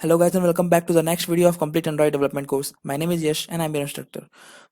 Hello guys and welcome back to the next video of complete Android development course. My name is Yash and I'm your instructor.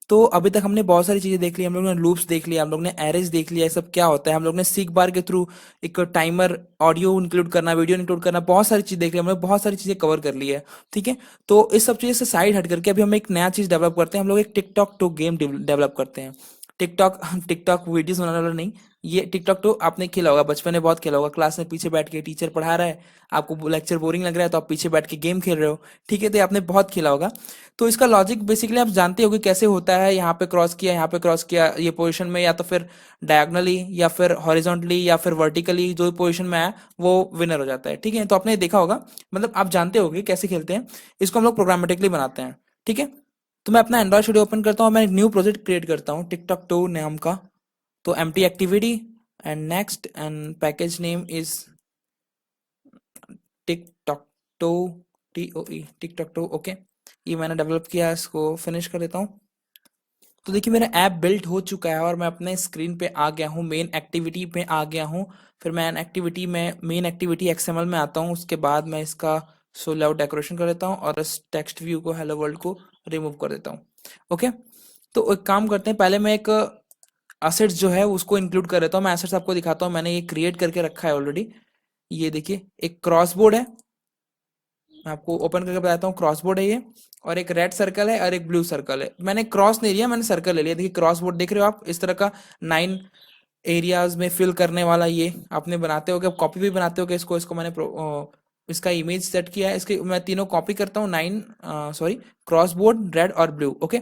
तो अभी तक हमने बहुत सारी चीजें देख ली, हम लोग ने लूप्स देख लिया, हम लोग ने एरेज देख लिया, ये सब क्या होता है, हम लोग ने सीक बार के थ्रू एक टाइमर, ऑडियो इंक्लूड करना, वीडियो इंक्लूड करना, बहुत सारी चीज देख ली, हमने बहुत सारी चीजें कवर कर ली है। ठीक है, तो इस सब चीजें से साइड हट करके अभी हम एक नया चीज डेवलप करते हैं, हम लोग एक टिकटॉक टू गेम डेवलप करते हैं। टिकटॉक टिकटॉक वीडियोस बनाने वाला नहीं, ये टिकटॉक तो आपने खेला होगा, बचपन में बहुत खेला होगा, क्लास में पीछे बैठ के टीचर पढ़ा रहा है, आपको लेक्चर बोरिंग लग रहा है तो आप पीछे बैठ के गेम खेल रहे हो। ठीक है, तो ये आपने बहुत खेला होगा। तो इसका लॉजिक बेसिकली आप जानते हो कि कैसे होता है, यहाँ पे क्रॉस किया, यहाँ पे क्रॉस किया, ये पोजीशन में, या तो फिर डायगोनली या फिर हॉरिजॉन्टली या फिर वर्टिकली जो पोजीशन में आया वो विनर हो जाता है। ठीक है, तो आपने देखा होगा, मतलब आप जानते होगे कैसे खेलते हैं। इसको हम लोग प्रोग्रामेटिकली बनाते हैं। ठीक है, तो मैं अपना एंड्रॉइड स्टूडियो ओपन करता हूँ, मैं एक न्यू प्रोजेक्ट क्रिएट करता हूँ टिकटॉक टू नाम का। तो empty activity and next and package name is tic tac toe, TOE, tic tac toe. Okay, ये मैंने डेवलप किया है, इसको फिनिश कर देता हूँ। तो देखिए मेरा ऐप बिल्ट हो चुका है और मैं अपने स्क्रीन पे आ गया हूँ, मेन एक्टिविटी पे आ गया हूँ। फिर मैं मेन एक्टिविटी XML में आता हूँ, उसके बाद मैं इसका सो लेआउट डेकोरेशन कर देता हूँ और इस टेक्स्ट व्यू को, हेलो वर्ल्ड को रिमूव कर देता हूँ। ओके, तो एक काम करते हैं, पहले मैं एक असेट्स जो है उसको इंक्लूड कर देता हूँ। मैं एसेट्स आपको दिखाता हूँ, मैंने ये क्रिएट करके रखा है ऑलरेडी। ये देखिए एक क्रॉस बोर्ड है, मैं आपको ओपन करके बताता हूँ। क्रॉस बोर्ड है ये, और एक रेड सर्कल है और एक ब्लू सर्कल है। मैंने क्रॉस नहीं लिया, मैंने सर्कल ले लिया। देखिए क्रॉस बोर्ड देख रहे हो आप, इस तरह का 9 एरियाज में फिल करने वाला, ये आपने बनाते हो क्या, कॉपी भी बनाते हो क्या इसको। इसको मैंने इसका इमेज सेट किया है, इसके मैं तीनों कॉपी करता हूँ, 9 सॉरी, क्रॉस बोर्ड, रेड और ब्लू। ओके,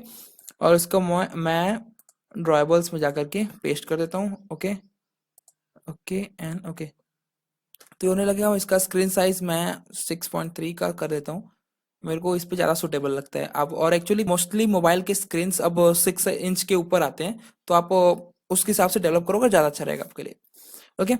और इसको मैं ड्रॉएबल्स में जाकर के पेस्ट कर देता हूँ। ओके, ओके एंड ओके, तो होने लगे हूँ। इसका स्क्रीन साइज मैं 6.3 का कर देता हूँ, मेरे को इस पे ज़्यादा सुटेबल लगता है अब। और एक्चुअली मोस्टली मोबाइल के स्क्रीन अब 6 इंच के ऊपर आते हैं, तो आप उसके हिसाब से डेवलप करोगे, ज़्यादा अच्छा रहेगा आपके लिए। ओके,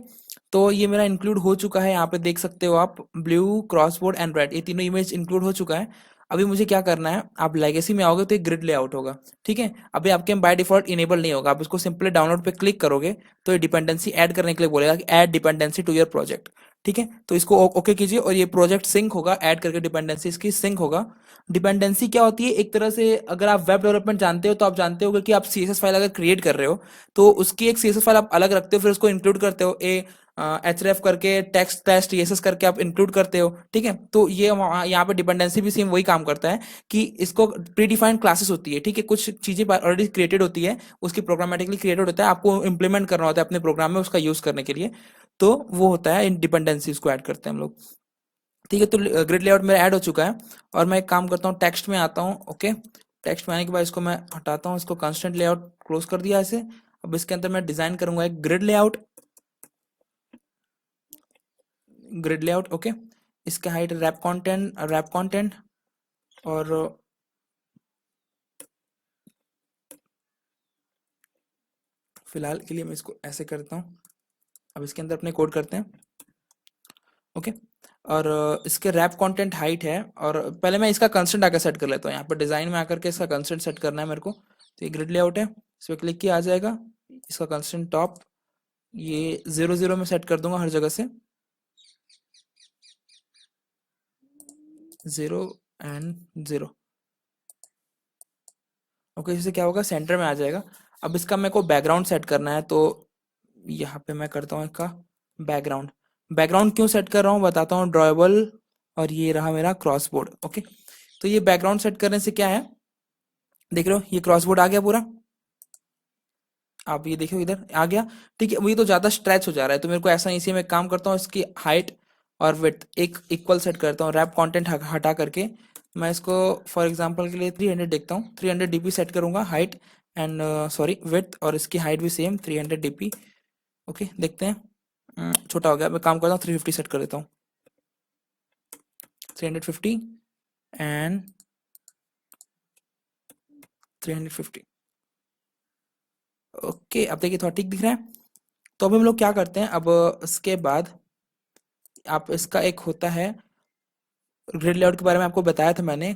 तो ये मेरा इंक्लूड हो चुका है, यहाँ पे देख सकते हो आप, ब्लू, क्रॉसबोर्ड एंड रेड, ये तीनों इमेज इंक्लूड हो चुका है। अभी मुझे क्या करना है, आप लेगेसी में आओगे तो एक ग्रिड लेआउट होगा। ठीक है, अभी आपके बाय डिफॉल्ट इनेबल नहीं होगा, आप इसको सिंपली डाउनलोड पे क्लिक करोगे तो ये डिपेंडेंसी ऐड करने के लिए बोलेगा कि add dependency to your project. ठीक है, तो इसको ओके कीजिए और ये प्रोजेक्ट सिंक होगा, ऐड करके डिपेंडेंसी इसकी सिंक होगा। डिपेंडेंसी क्या होती है, एक तरह से अगर आप वेब डेवलपमेंट जानते हो तो आप जानते होगे कि आप CSS फाइल अगर क्रिएट कर रहे हो तो उसकी एक CSS फाइल आप अलग रखते हो, फिर उसको इंक्लूड करते हो, href करके टेक्स्ट टेस्ट ESS करके आप इंक्लूड करते हो। ठीक है, तो ये यहाँ पे डिपेंडेंसी भी सेम वही काम करता है कि इसको प्री डिफाइंड क्लासेस होती है। ठीक है, कुछ चीजें ऑलरेडी क्रिएटेड होती है, उसकी प्रोग्रामेटिकली क्रिएटेड होता है, आपको इम्प्लीमेंट करना होता है अपने प्रोग्राम में उसका यूज करने के लिए। तो वो होता है इन डिपेंडेंसी, उसको ऐड करते हैं हम लोग। ठीक है, तो ग्रिड लेआउट मेरा ऐड हो चुका है और मैं एक काम करता हूँ, टेक्स्ट में आता हूँ। ओके, टेक्स्ट में आने के बाद इसको मैं हटाता हूँ, इसको कंस्टेंट लेआउट क्लोज कर दिया ऐसे। अब इसके अंदर मैं डिजाइन करूंगा एक grid layout, grid layout. Okay, इसका हाइट रैप कंटेंट और फिलहाल के लिए मैं इसको ऐसे करता हूँ। अब इसके अंदर अपने कोड करते हैं। ओके, और इसके रैप कंटेंट हाइट है, और पहले मैं इसका कंस्टेंट आकर सेट कर लेता हूँ, यहाँ पर डिजाइन में आकर के इसका कंस्टेंट सेट करना है मेरे को। तो ये ग्रिड लेआउट है, इस पर क्लिक किया आ जाएगा। इसका कंस्टेंट टॉप ये 0 0 में सेट कर दूंगा हर जगह से, 0 एंड 0। ओके, इससे क्या होगा, सेंटर में आ जाएगा। अब इसका मेरे को बैकग्राउंड सेट करना है, तो यहाँ पे मैं करता हूँ इसका बैकग्राउंड। बैकग्राउंड क्यों सेट कर रहा हूँ बताता हूँ, ड्रॉएबल, और ये रहा मेरा क्रॉस बोर्ड। ओके, तो ये बैकग्राउंड सेट करने से क्या है, देख रहे हो ये क्रॉस बोर्ड आ गया पूरा, आप ये देखो इधर आ गया। ठीक है, ये तो ज्यादा स्ट्रेच हो जा रहा है, तो मेरे को ऐसा नहीं, इसी में काम करता हूँ, इसकी हाइट और विड्थ एक इक्वल सेट करता हूँ, रैप कंटेंट हटा करके। मैं इसको फॉर एग्जांपल के लिए 300 देखता हूँ, 300 dp सेट करूंगा हाइट एंड सॉरी विड्थ, और इसकी हाइट भी सेम 300 dp। ओके, देखते हैं। छोटा हो गया, मैं काम करता हूँ 350 सेट कर देता हूँ, 350 एंड 350। ओके, अब देखिए थोड़ा ठीक दिख रहा है। तो अभी हम लोग क्या करते हैं, अब इसके बाद आप इसका एक होता है ग्रिड लेआउट के बारे में आपको बताया था मैंने,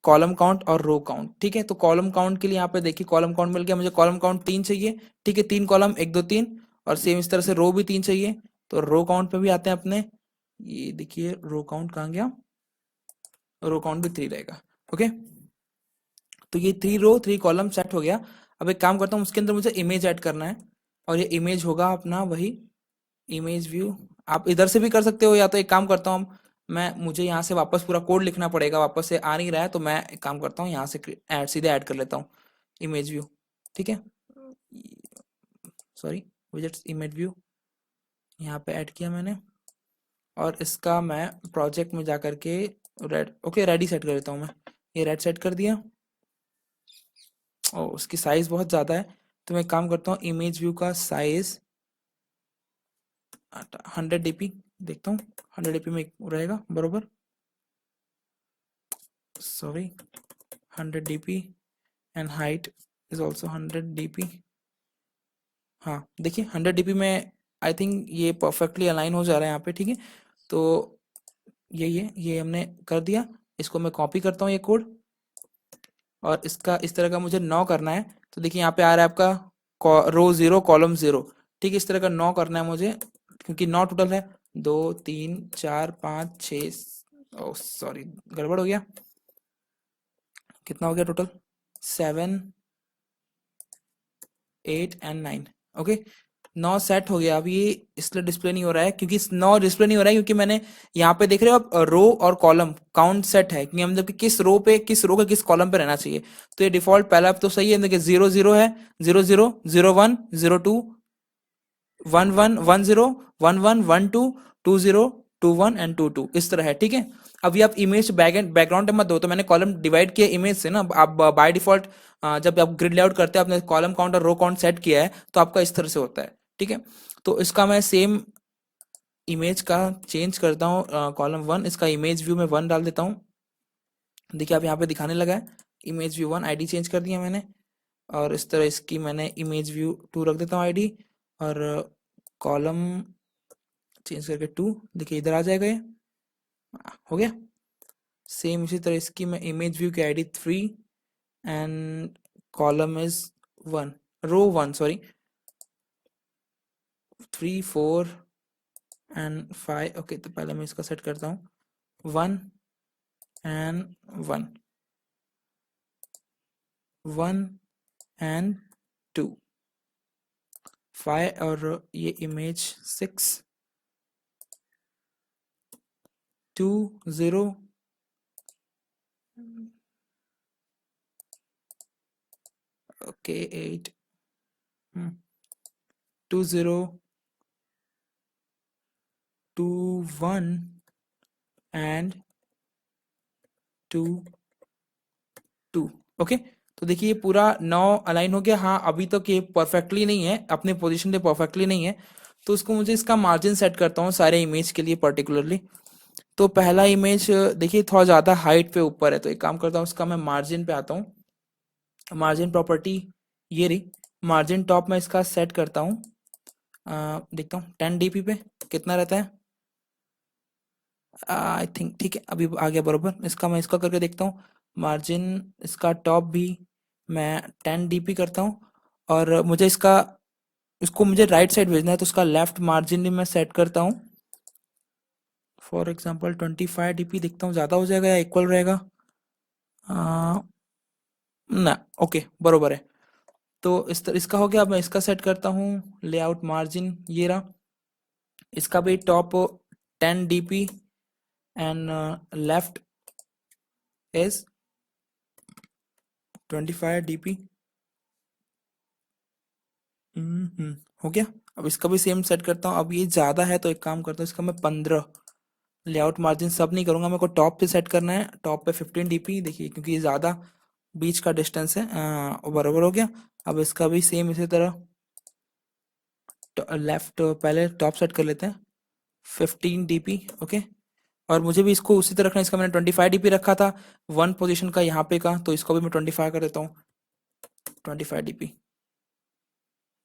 कॉलम काउंट और रो काउंट। ठीक है, तो कॉलम काउंट के लिए यहाँ पे देखिए कॉलम काउंट मिल गया मुझे, कॉलम काउंट 3 चाहिए। ठीक है, 3 कॉलम, 1 2 3, और सेम इस तरह से रो भी 3 चाहिए। तो रो काउंट पे भी आते हैं अपने, ये देखिए रो काउंट कहाँ गया, रो काउंट भी 3 रहेगा। ओके, तो ये 3 रो 3 कॉलम सेट हो गया। अब एक काम करता हूँ, उसके अंदर मुझे इमेज ऐड करना है, और ये इमेज होगा अपना वही इमेज व्यू। आप इधर से भी कर सकते हो, या तो एक काम करता हूँ मैं, मुझे यहाँ से वापस पूरा कोड लिखना पड़ेगा, वापस से आ नहीं रहा है, तो मैं एक काम करता हूँ यहाँ से ऐड सीधे ऐड कर लेता हूँ इमेज व्यू। ठीक है, सॉरी, विजेट्स इमेज व्यू यहाँ पे ऐड किया मैंने, और इसका मैं प्रोजेक्ट में जा करके रेड, ओके रेडी सेट कर देता हूँ मैं। ये रेड सेट कर दिया, और उसकी साइज बहुत ज़्यादा है, तो मैं एक काम करता हूँ इमेज व्यू का साइज 100 dp देखता हूँ, 100 dp में रहेगा बरोबर, sorry 100 dp, and height is also 100 dp। हाँ देखिए 100 dp में आई थिंक ये परफेक्टली अलाइन हो जा रहा है यहाँ पे। ठीक है, तो यही है, ये हमने कर दिया। इसको मैं कॉपी करता हूँ ये कोड, और इसका इस तरह का मुझे 9 करना है। तो देखिए यहाँ पे आ रहा है आपका रो 0 कॉलम 0। ठीक है, इस तरह का 9 करना है मुझे, क्योंकि 9 टोटल है, 2 3 4 5 6, ओ सॉरी गड़बड़ हो गया, कितना हो गया टोटल, 7 8 एंड 9। ओके, 9 सेट हो गया। अब ये इसलिए डिस्प्ले नहीं हो रहा है, क्योंकि 9 डिस्प्ले नहीं हो रहा है क्योंकि मैंने यहाँ पे देख रहे हो आप रो और कॉलम काउंट सेट है, कि मतलब कि किस रो पे, किस रो का किस कॉलम पे रहना चाहिए। तो ये डिफॉल्ट पहला तो सही है, देखिए 0 0 है, 0 0 0 1 0 2 1 1 1 0 1 1 1 2 2 0 2 1 एंड 2 2, इस तरह है। ठीक है, अभी आप इमेज बैकग्राउंड मत दो, तो मैंने कॉलम डिवाइड किया इमेज से ना। आप बाय डिफॉल्ट जब आप ग्रिड लेआउट करते हैं, आपने कॉलम काउंट और रो काउंट सेट किया है, तो आपका इस तरह से होता है। ठीक है, तो इसका मैं सेम इमेज का चेंज करता हूँ, कॉलम 1, इसका इमेज व्यू में 1 डाल देता हूँ। देखिए आप यहाँ पे दिखाने लगा है इमेज व्यू 1, आईडी चेंज कर दिया मैंने, और इस तरह इसकी मैंने इमेज व्यू 2 रख देता हूँ आईडी, और कॉलम चेंज करके 2, देखिए इधर आ जाएगा ये, हो गया। सेम इसी तरह इसकी मैं इमेज व्यू की ID 3, and column is 1, row 1 sorry, 3 4 and 5। Okay, तो पहले मैं इसका सेट करता हूँ 1 एंड 1 1 एंड 2 5, और ये इमेज 6 2 0 ओके 8 2 0 2 1 एंड 2 2। ओके, तो देखिए ये पूरा 9 अलाइन हो गया। हाँ अभी तक ये परफेक्टली नहीं है, अपने पोजीशन पे परफेक्टली नहीं है, तो उसको मुझे इसका मार्जिन सेट करता हूँ सारे इमेज के लिए पर्टिकुलरली। तो पहला इमेज देखिए थोड़ा ज़्यादा हाइट पे ऊपर है, तो एक काम करता हूँ उसका मैं मार्जिन पे आता हूँ। मार्जिन प्रॉपर्टी ये रही, मार्जिन टॉप में इसका सेट करता हूँ, देखता हूँ 10 dp पे कितना रहता है। आई थिंक ठीक है, अभी आ गया बरोबर। इसका मैं इसका करके देखता हूँ, मार्जिन इसका टॉप भी मैं 10 dp करता हूँ, और मुझे इसका, इसको मुझे राइट साइड भेजना है, तो उसका लेफ्ट मार्जिन भी मैं सेट करता हूँ, फॉर एग्जांपल 25 dp। देखता हूँ ज़्यादा हो जाएगा या इक्वल रहेगा, ना ओके बरोबर है। तो इस तरह इसका हो गया। अब मैं इसका सेट करता हूँ लेआउट मार्जिन, ये रहा, इसका भी top 10 dp and left is 25 dp। हो गया। अब इसका भी सेम सेट करता हूँ। अब ये ज़्यादा है, तो एक काम करता हूँ इसका मैं 15, लेआउट मार्जिन सब नहीं करूँगा, मेरे को टॉप पे सेट करना है, टॉप पे 15 dp। देखिए क्योंकि ये ज़्यादा बीच का डिस्टेंस है, बराबर हो गया। अब इसका भी सेम इसी तरह लेफ्ट पहले टॉप सेट कर लेते हैं 15 dp। ओके, और मुझे भी इसको उसी तरह रखना है, इसका मैंने 25 dp रखा था 1 पोजीशन का यहाँ पे का, तो इसको भी मैं 25 कर देता हूँ, 25 dp,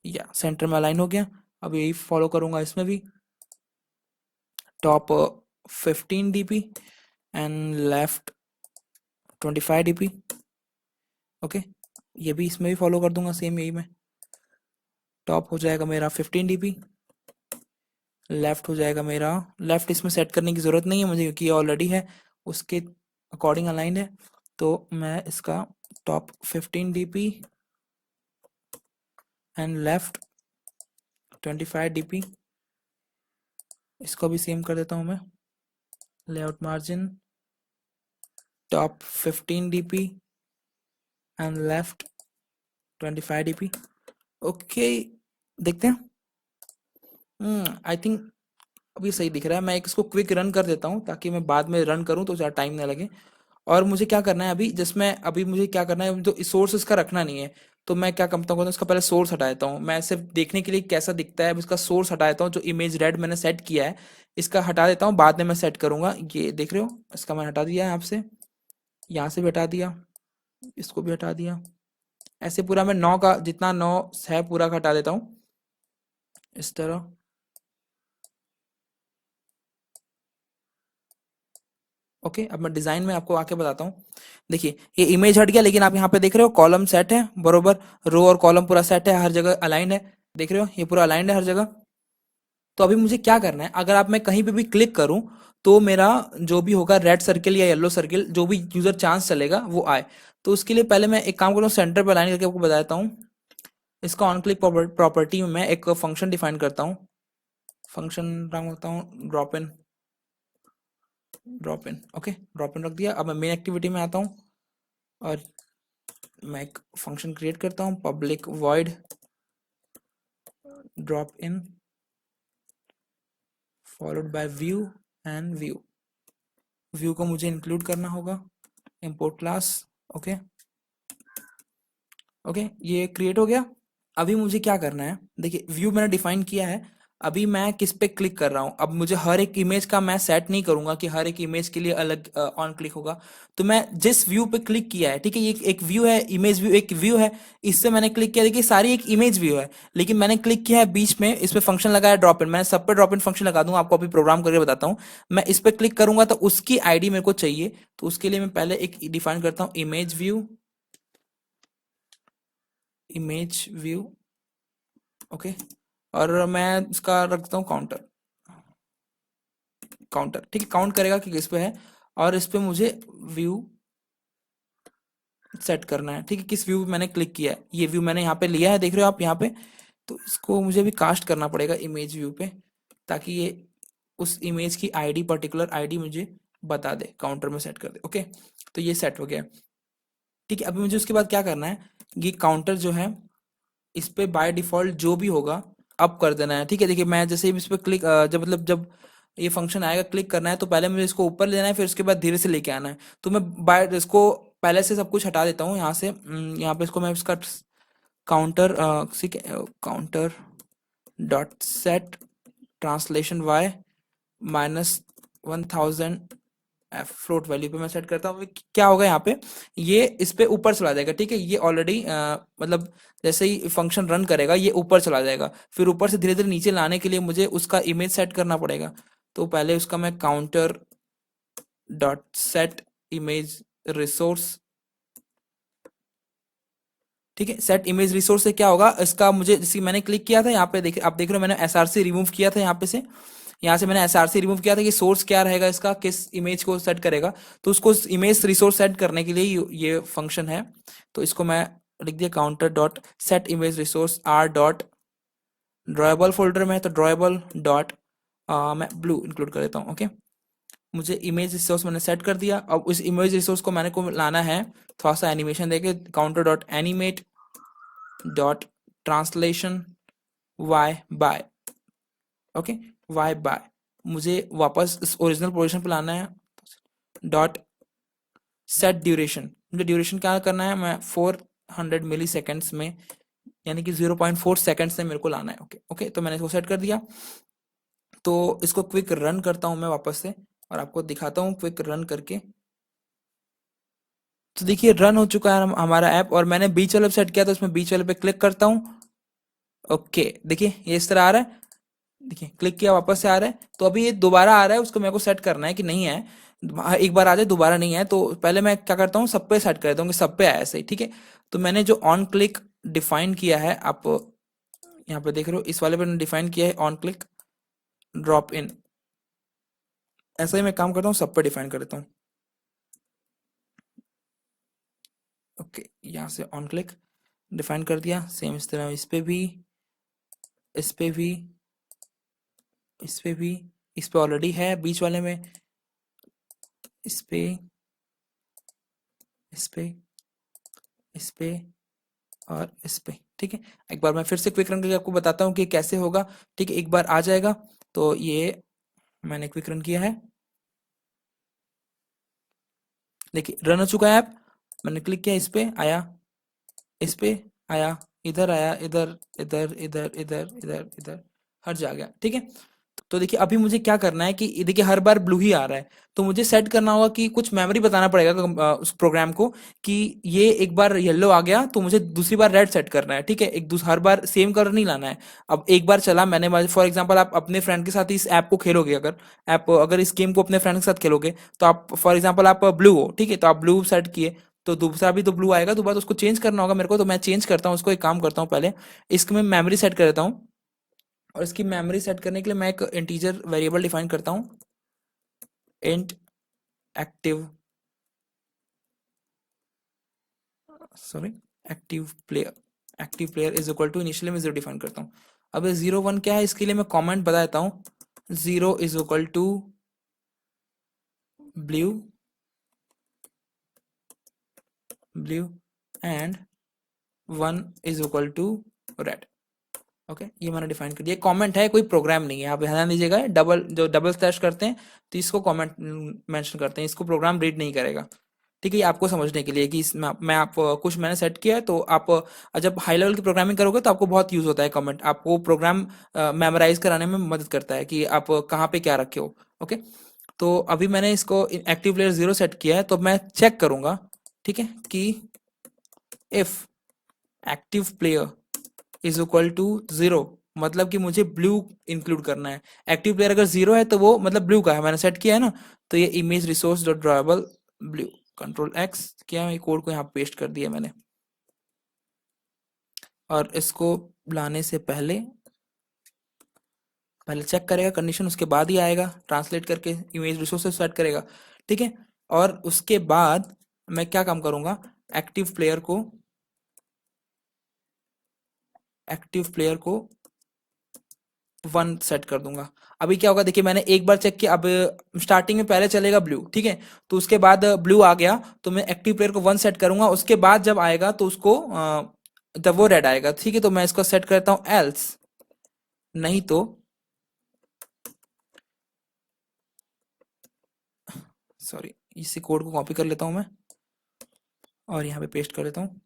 या सेंटर में अलाइन हो गया। अब यही फॉलो करूंगा इसमें भी, top 15 dp and left 25 dp। Okay, ये भी इसमें भी फॉलो कर दूंगा सेम यही में, टॉप हो जाएगा मेरा 15 dp, लेफ्ट हो जाएगा मेरा, लेफ्ट इसमें सेट करने की ज़रूरत नहीं है मुझे क्योंकि ये ऑलरेडी है उसके अकॉर्डिंग अलाइंड है, तो मैं इसका top 15 dp and left 25 dp, इसको भी सेम कर देता हूँ मैं। Layout margin top 15 dp and left 25 dp। Okay, देखते हैं। आई थिंक अभी सही दिख रहा है। मैं एक इसको क्विक रन कर देता हूँ ताकि मैं बाद में रन करूँ तो ज़्यादा टाइम ना लगे। और मुझे क्या करना है अभी, जिसमें अभी मुझे क्या करना है, तो सोर्स इसका रखना नहीं है। तो मैं क्या करता हूँ, इसका पहले सोर्स हटा देता हूँ। मैं सिर्फ देखने के लिए कैसा दिखता है, अब इसका सोर्स हटा देता हूँ। जो इमेज रेड मैंने सेट किया है इसका हटा देता हूँ, बाद में मैं सेट करूंगा। ये देख रहे हो, इसका मैंने हटा दिया है आपसे, यहाँ से भी हटा दिया, इसको भी हटा दिया। ऐसे पूरा मैं 9 का जितना 9 है पूरा का हटा देता हूँ इस तरह। ओके, अब मैं डिजाइन में आपको आके बताता हूँ। देखिए ये इमेज हट गया, लेकिन आप यहाँ पे देख रहे हो कॉलम सेट है बरोबर, रो और कॉलम पूरा सेट है, हर जगह अलाइंड है। देख रहे हो ये पूरा अलाइंड है हर जगह। तो अभी मुझे क्या करना है, अगर आप मैं कहीं पे भी क्लिक करूं तो मेरा जो भी होगा रेड सर्किल या येलो सर्किल, जो भी यूजर चांस चलेगा वो आए। तो उसके लिए पहले मैं एक काम करूँ, सेंटर पर अलाइन करके आपको बताता हूँ। इसका ऑन क्लिक प्रॉपर्टी में मैं एक फंक्शन डिफाइन करता हूँ। फंक्शन नाम करता हूँ drop in. Okay, drop in रख दिया। अब मैं मेन एक्टिविटी में आता हूँ और मैं एक फंक्शन क्रिएट करता हूँ, public void drop in followed by view and view. View को मुझे इंक्लूड करना होगा, इंपोर्ट क्लास। ओके, ओके ये क्रिएट हो गया। अभी मुझे क्या करना है, देखिए व्यू मैंने डिफाइन किया है। अभी मैं किस पे क्लिक कर रहा हूँ, अब मुझे हर एक इमेज का मैं सेट नहीं करूंगा कि हर एक इमेज के लिए अलग ऑन क्लिक होगा। तो मैं जिस व्यू पे क्लिक किया है, ठीक है, ये एक व्यू है, इमेज व्यू एक व्यू है, इससे मैंने क्लिक किया, देखिए सारी एक इमेज व्यू है, लेकिन मैंने क्लिक किया है बीच में, इस पे फंक्शन लगाया ड्रॉप इन। मैं सब पे ड्रॉप इन फंक्शन लगा दूंगा, आपको अभी प्रोग्राम करके बताता हूँ। मैं इस पे क्लिक करूंगा तो उसकी आईडी मेरे को चाहिए, तो उसके लिए मैं पहले एक डिफाइन करता हूँ image view, image view. Okay, और मैं इसका रखता हूँ काउंटर, काउंटर ठीक है, काउंट करेगा कि किस पे है। और इस पे मुझे व्यू सेट करना है, ठीक है, किस व्यू पे मैंने क्लिक किया है। ये व्यू मैंने यहाँ पे लिया है, देख रहे हो आप यहाँ पे। तो इसको मुझे भी कास्ट करना पड़ेगा इमेज व्यू पे, ताकि ये उस इमेज की आईडी, पर्टिकुलर आईडी मुझे बता दे, काउंटर में सेट कर दे। ओके, तो ये सेट हो गया। ठीक है, अभी मुझे उसके बाद क्या करना है, ये काउंटर जो है इस पे बाय डिफॉल्ट जो भी होगा अप कर देना है। ठीक है, देखिए मैं जैसे ही इस पे क्लिक जब मतलब जब ये फंक्शन आएगा क्लिक करना है, तो पहले मुझे इसको ऊपर लेना है, फिर उसके बाद धीरे से लेके आना है। तो मैं बाय इसको पहले से सब कुछ हटा देता हूँ यहाँ से। यहाँ पे इसको मैं इसका counter counter dot set translation Y -1000 F float value पे मैं सेट करता हूँ। क्या होगा यहाँ पे, ये इस पे ऊपर चला जाएगा। ठीक है, ये ऑलरेडी मतलब जैसे ही फंक्शन रन करेगा ये ऊपर चला जाएगा, फिर ऊपर से धीरे धीरे नीचे लाने के लिए मुझे उसका इमेज सेट करना पड़ेगा। तो पहले उसका मैं counter dot set image resource, ठीक है, सेट इमेज रिसोर्स से क्या होगा, इसका मुझे जैसे मैंने क्लिक किया था यहाँ पे, देख आप देख रहे हो मैंने एसआरसी रिमूव किया था यहाँ पे से, यहाँ से मैंने एसआरसी रिमूव किया था कि सोर्स क्या रहेगा इसका, किस इमेज को सेट करेगा। तो उसको इमेज रिसोर्स सेट करने के लिए ये फंक्शन है। तो इसको मैं लिख दिया counter dot set image resource R dot drawable folder में है, तो ड्रॉएबल डॉट मैं ब्लू इंक्लूड कर देता हूँ। ओके, मुझे इमेज रिसोर्स मैंने सेट कर दिया। अब उस इमेज रिसोर्स को मैंने को लाना है थोड़ा सा एनिमेशन देके, counter dot animate dot translation Y by. Okay, Y by मुझे वापस इस ओरिजिनल पोजीशन पे लाना है। डॉट सेट ड्यूरेशन, मुझे ड्यूरेशन क्या करना है, मैं 400 मिली सेकेंड्स में, यानी कि 0.4 सेकेंड्स में मेरे को लाना है। ओके, ओके तो मैंने इसको सेट कर दिया। तो इसको क्विक रन करता हूँ मैं वापस से, और आपको दिखाता हूँ क्विक रन करके। तो देखिए रन हो चुका है हमारा ऐप, और मैंने बीच वाले सेट किया था, उसमें बीच वाले पे क्लिक करता हूँ। ओके, देखिए ये इस तरह आ रहा है, देखिए क्लिक किया वापस से आ रहा है। तो अभी ये दोबारा आ रहा है, उसको मेरे को सेट करना है कि नहीं है, एक बार आ जाए दोबारा नहीं है। तो पहले मैं क्या करता हूँ, सब पे सेट कर देता हूँ कि सब पे आया सही। ठीक है, तो मैंने जो ऑन क्लिक डिफाइन किया है, आप यहाँ पे देख रहे हो, इस वाले पे डिफाइन किया है ऑन क्लिक ड्रॉप इन। ऐसा ही मैं काम करता हूँ, सब पे डिफाइन कर देता हूँ। ओके, यहाँ से ऑन क्लिक डिफाइन कर दिया। सेम इस तरह इस पे भी, इस पे भी, इस पे भी, इस पे ऑलरेडी है बीच वाले में, इस पे, इस पे, इस पे और इस पे। ठीक है, एक बार मैं फिर से क्विक रन करके आपको बताता हूँ कि कैसे होगा। ठीक है, एक बार आ जाएगा। तो ये मैंने क्विक रन किया है, देखिए रन हो चुका है ऐप। मैंने क्लिक किया, इस पे आया, इस पे आया, इधर आया, इधर, इधर, इधर, इधर, इधर, इधर, हर जा गया। ठीक है, तो देखिए अभी मुझे क्या करना है कि देखिए हर बार ब्लू ही आ रहा है, तो मुझे सेट करना होगा कि कुछ मेमोरी बताना पड़ेगा उस प्रोग्राम को कि ये एक बार येलो आ गया तो मुझे दूसरी बार रेड सेट करना है। ठीक है, हर बार सेम कलर नहीं लाना है। अब एक बार चला मैंने, फॉर एग्जांपल आप अपने फ्रेंड के साथ इस ऐप को खेलोगे, अगर इस गेम को अपने फ्रेंड के साथ खेलोगे, तो आप फॉर एग्जांपल आप ब्लू हो, ठीक है, तो आप ब्लू सेट किए, तो दूसरा भी तो ब्लू आएगा, दोबारा तो उसको चेंज करना होगा मेरे को। तो मैं चेंज करता हूँ उसको, एक काम करता हूँ, पहले इसको मैं मेमोरी सेट कर देता हूँ। और इसकी मेमोरी सेट करने के लिए मैं एक इंटीजर वेरिएबल डिफाइन करता हूँ, int active, sorry, active player is equal to, initially मैं जीरो डिफाइन करता हूँ। अब ये 0 1 क्या है, इसके लिए मैं कमेंट बता देता हूँ। 0 is equal to blue, blue, and 1 is equal to red. Okay, ये मैंने डिफाइन कर दिया। कमेंट है, कोई प्रोग्राम नहीं है, आप ध्यान दीजिएगा। डबल स्लैश करते हैं तो इसको कमेंट मेंशन करते हैं, इसको प्रोग्राम रीड नहीं करेगा। ठीक है, ये आपको समझने के लिए कि इसमें मैं आप कुछ मैंने सेट किया है, तो आप जब हाई लेवल की प्रोग्रामिंग करोगे तो आपको बहुत यूज होता है कमेंट, आपको प्रोग्राम मेमोराइज कराने में मदद करता है कि आप कहाँ पे क्या रखे हो। ओके, तो अभी मैंने इसको एक्टिव प्लेयर 0 सेट किया है, तो मैं चेक करूंगा, ठीक है, कि if active player is equal to 0, मतलब कि मुझे ब्लू इंक्लूड करना है। एक्टिव प्लेयर अगर 0 है तो वो मतलब ब्लू का है, मैंने सेट किया है ना। तो ये image resource dot drawable blue, control x किया, ये कोड को यहाँ पेस्ट कर दिया मैंने। और इसको लाने से पहले पहले चेक करेगा कंडीशन, उसके बाद ही आएगा ट्रांसलेट करके इमेज रिसोर्सेज सेट करेगा। ठीक है, और उसके बाद मैं क्या काम करूंगा, एक्टिव प्लेयर को एक्टिव प्लेयर को 1 सेट कर दूंगा। अभी क्या होगा, देखिए मैंने एक बार चेक किया, अब स्टार्टिंग में पहले चलेगा ब्लू, ठीक है, तो उसके बाद ब्लू आ गया, तो मैं एक्टिव प्लेयर को 1 सेट करूंगा, उसके बाद जब आएगा तो उसको जब वो रेड आएगा, ठीक है, तो मैं इसको सेट करता हूँ एल्स, नहीं तो, सॉरी, इसी कोड को कॉपी कर लेता हूँ मैं और यहाँ पे पेस्ट कर देता हूँ।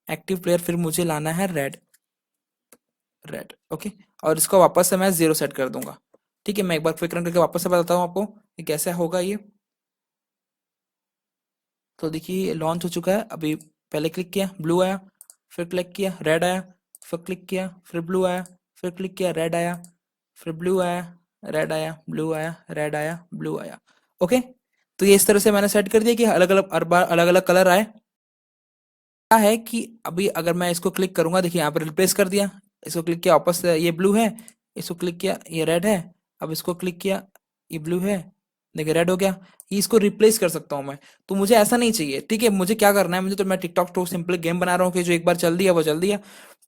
एक्टिव प्लेयर फिर मुझे लाना है रेड, रेड, ओके, और इसको वापस से मैं 0 सेट कर दूंगा। ठीक है, मैं एक बार क्विक रन करके वापस से बताता हूँ आपको कि कैसे होगा ये। तो देखिए लॉन्च हो चुका है। अभी पहले क्लिक किया, ब्लू आया, फिर क्लिक किया, रेड आया, फिर क्लिक किया, फिर ब्लू आया, फिर क्लिक किया, रेड आया, फिर ब्लू आया, रेड आया, ब्लू आया, रेड आया, ब्लू आया। ओके, तो ये इस तरह से मैंने सेट कर दिया कि अलग अलग हर बार अलग अलग कलर आए। क्या है कि अभी अगर मैं इसको क्लिक करूंगा, देखिए यहाँ पर रिप्लेस कर दिया, इसको क्लिक किया वापस से ये ब्लू है, इसको क्लिक किया ये रेड है, अब इसको क्लिक किया ये ब्लू है, देखिए रेड हो गया। ये इसको रिप्लेस कर सकता हूँ मैं, तो मुझे ऐसा नहीं चाहिए। ठीक है, मुझे क्या करना है, मुझे तो मैं टिकटॉक तो सिंपल गेम बना रहा हूँ कि जो एक बार चल दिया वो चल दिया।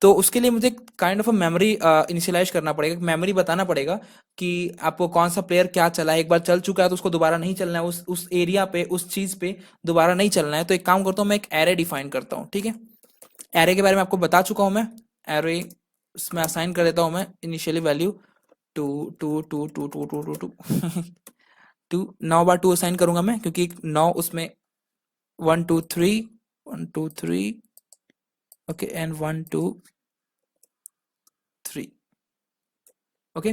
तो उसके लिए मुझे काइंड ऑफ मेमोरी इनिशियलाइज करना पड़ेगा, मेमोरी बताना पड़ेगा कि आपको कौन सा प्लेयर क्या चला है। एक बार चल चुका है तो उसको दोबारा नहीं चलना है, उस एरिया पे, उस चीज पे दोबारा नहीं चलना है। तो एक काम करता हूँ, मैं एक एरे डिफाइन करता हूँ। ठीक है, एरे के बारे में आपको बता चुका हूँ मैं। एरे इसमें असाइन कर देता हूँ मैं initially value two two two two two two two two two 9 बार 2 असाइन करूंगा मैं, क्योंकि 9 उसमें 1 2 3, 1 2 3, ओके, एंड 1 2 3, ओके,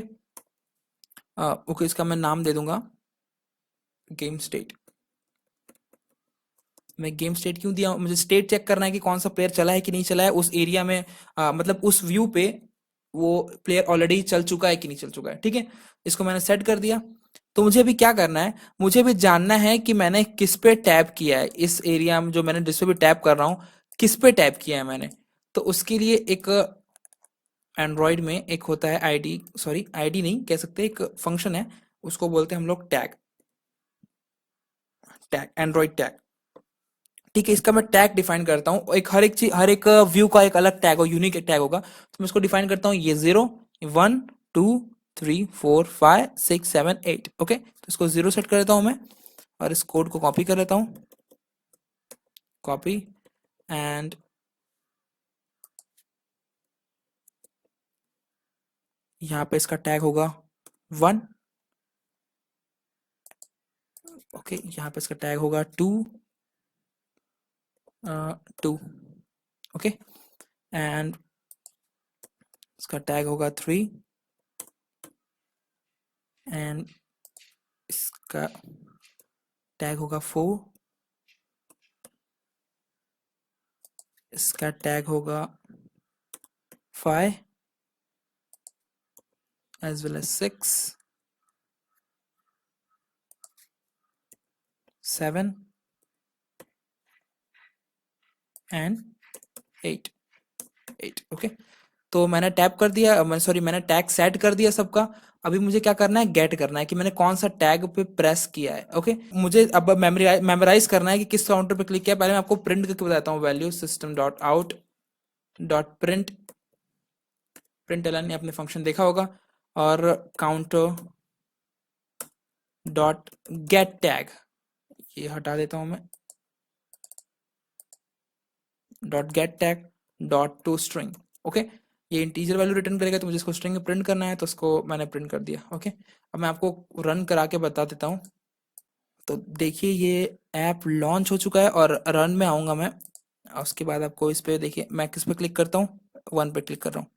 ओके, इसका मैं नाम दे दूंगा गेम स्टेट। मैं गेम स्टेट क्यों दिया, मुझे स्टेट चेक करना है कि कौन सा प्लेयर चला है कि नहीं चला है उस एरिया में, मतलब उस व्यू पे वो प्लेयर ऑलरेडी चल चुका है कि नहीं चल चुका है। ठीक है, इसको मैंने सेट कर दिया। तो मुझे अभी क्या करना है, मुझे भी जानना है कि मैंने किस पे टैप किया है, इस एरिया में जो मैंने जिस पे भी टैप कर रहा हूँ किस पे टैप किया है मैंने। तो उसके लिए एक एंड्रॉयड में एक होता है आईडी, सॉरी आईडी नहीं कह सकते, एक फंक्शन है, उसको बोलते हैं हम लोग टैग, टैग एंड्रॉयड टैग। ठीक है, इसका मैं टैग डिफाइन करता हूँ, एक हर एक चीज, हर एक व्यू का एक अलग टैग हो, यूनिक टैग होगा, तो मैं इसको डिफाइन करता हूँ, ये 0 1 2 3 4 5 6 7 8। ओके, तो इसको 0 सेट कर देता हूँ मैं, और इस कोड को कॉपी कर लेता हूँ, कॉपी, एंड यहाँ पे इसका टैग होगा 1। ओके, यहाँ पे इसका टैग होगा 2 2। ओके, एंड इसका टैग होगा 3, एंड इसका टैग होगा 4, इसका टैग होगा 5 as well as 6 7 and 8 8। Okay, तो मैंने टैप कर दिया, मैं सॉरी मैंने टैग सेट कर दिया सबका। अभी मुझे क्या करना है, गेट करना है कि मैंने कौन सा टैग पे प्रेस किया है। ओके, मुझे अब मेमोराइज करना है कि किस काउंटर पे क्लिक किया। पहले मैं आपको प्रिंट करके बताता हूँ, value system dot out dot print, println ने अपने फंक्शन देखा होगा, और काउंटर डॉट गेट टैग, ये हटा देता हूँ मैं, dot gate tag dot to string. Okay, ये इंटीजर वैल्यू रिटर्न करेगा, तो मुझे इसको स्ट्रिंग में प्रिंट करना है, तो उसको मैंने प्रिंट कर दिया। ओके, अब मैं आपको रन करा के बता देता हूँ। तो देखिए ये ऐप लॉन्च हो चुका है, और रन में आऊँगा मैं, और उसके बाद आपको इस पे देखिए, मैं किस पे क्लिक करता हूँ, 1 पे क्लिक कर रहा हूँ,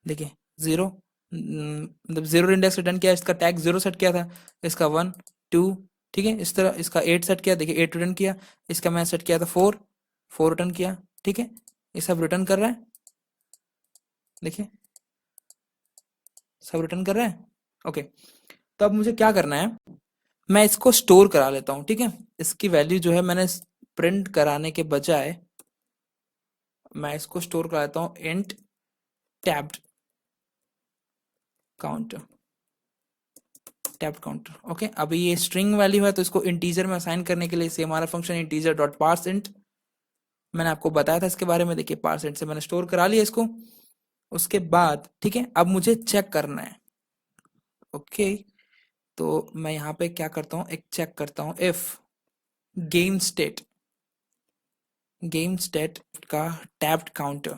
देखिए 0, मतलब 0 इंडेक्स रिटर्न किया, इसका टैग 0 सेट किया था, इसका 1 2, ठीक है, इस तरह इसका 8 सेट किया, देखिए 8 रिटर्न किया, इसका मैं सेट किया था 4 4 रिटर्न किया। ठीक है, ये सब रिटर्न कर रहा है, देखिए सब रिटर्न कर रहा है। ओके, तो अब मुझे क्या करना है, मैं इसको स्टोर करा लेता हूँ। ठीक है, इसकी वैल्यू जो है, मैंने प्रिंट कराने के बजाय मैं इसको स्टोर करा लेता हूँ, int tabbed counter, tabbed counter. Okay, अभी ये स्ट्रिंग वैल्यू है, तो इसको इंटीजर में असाइन करने के लिए सेम हमारा function integer dot parse int, मैंने आपको बताया था इसके बारे में। देखिए पार्स इंट से मैंने स्टोर करा लिया इसको। उसके बाद ठीक है, अब मुझे चेक करना है। ओके, तो मैं यहाँ पे क्या करता हूँ, एक चेक करता हूँ, if game state, game state का tabbed counter,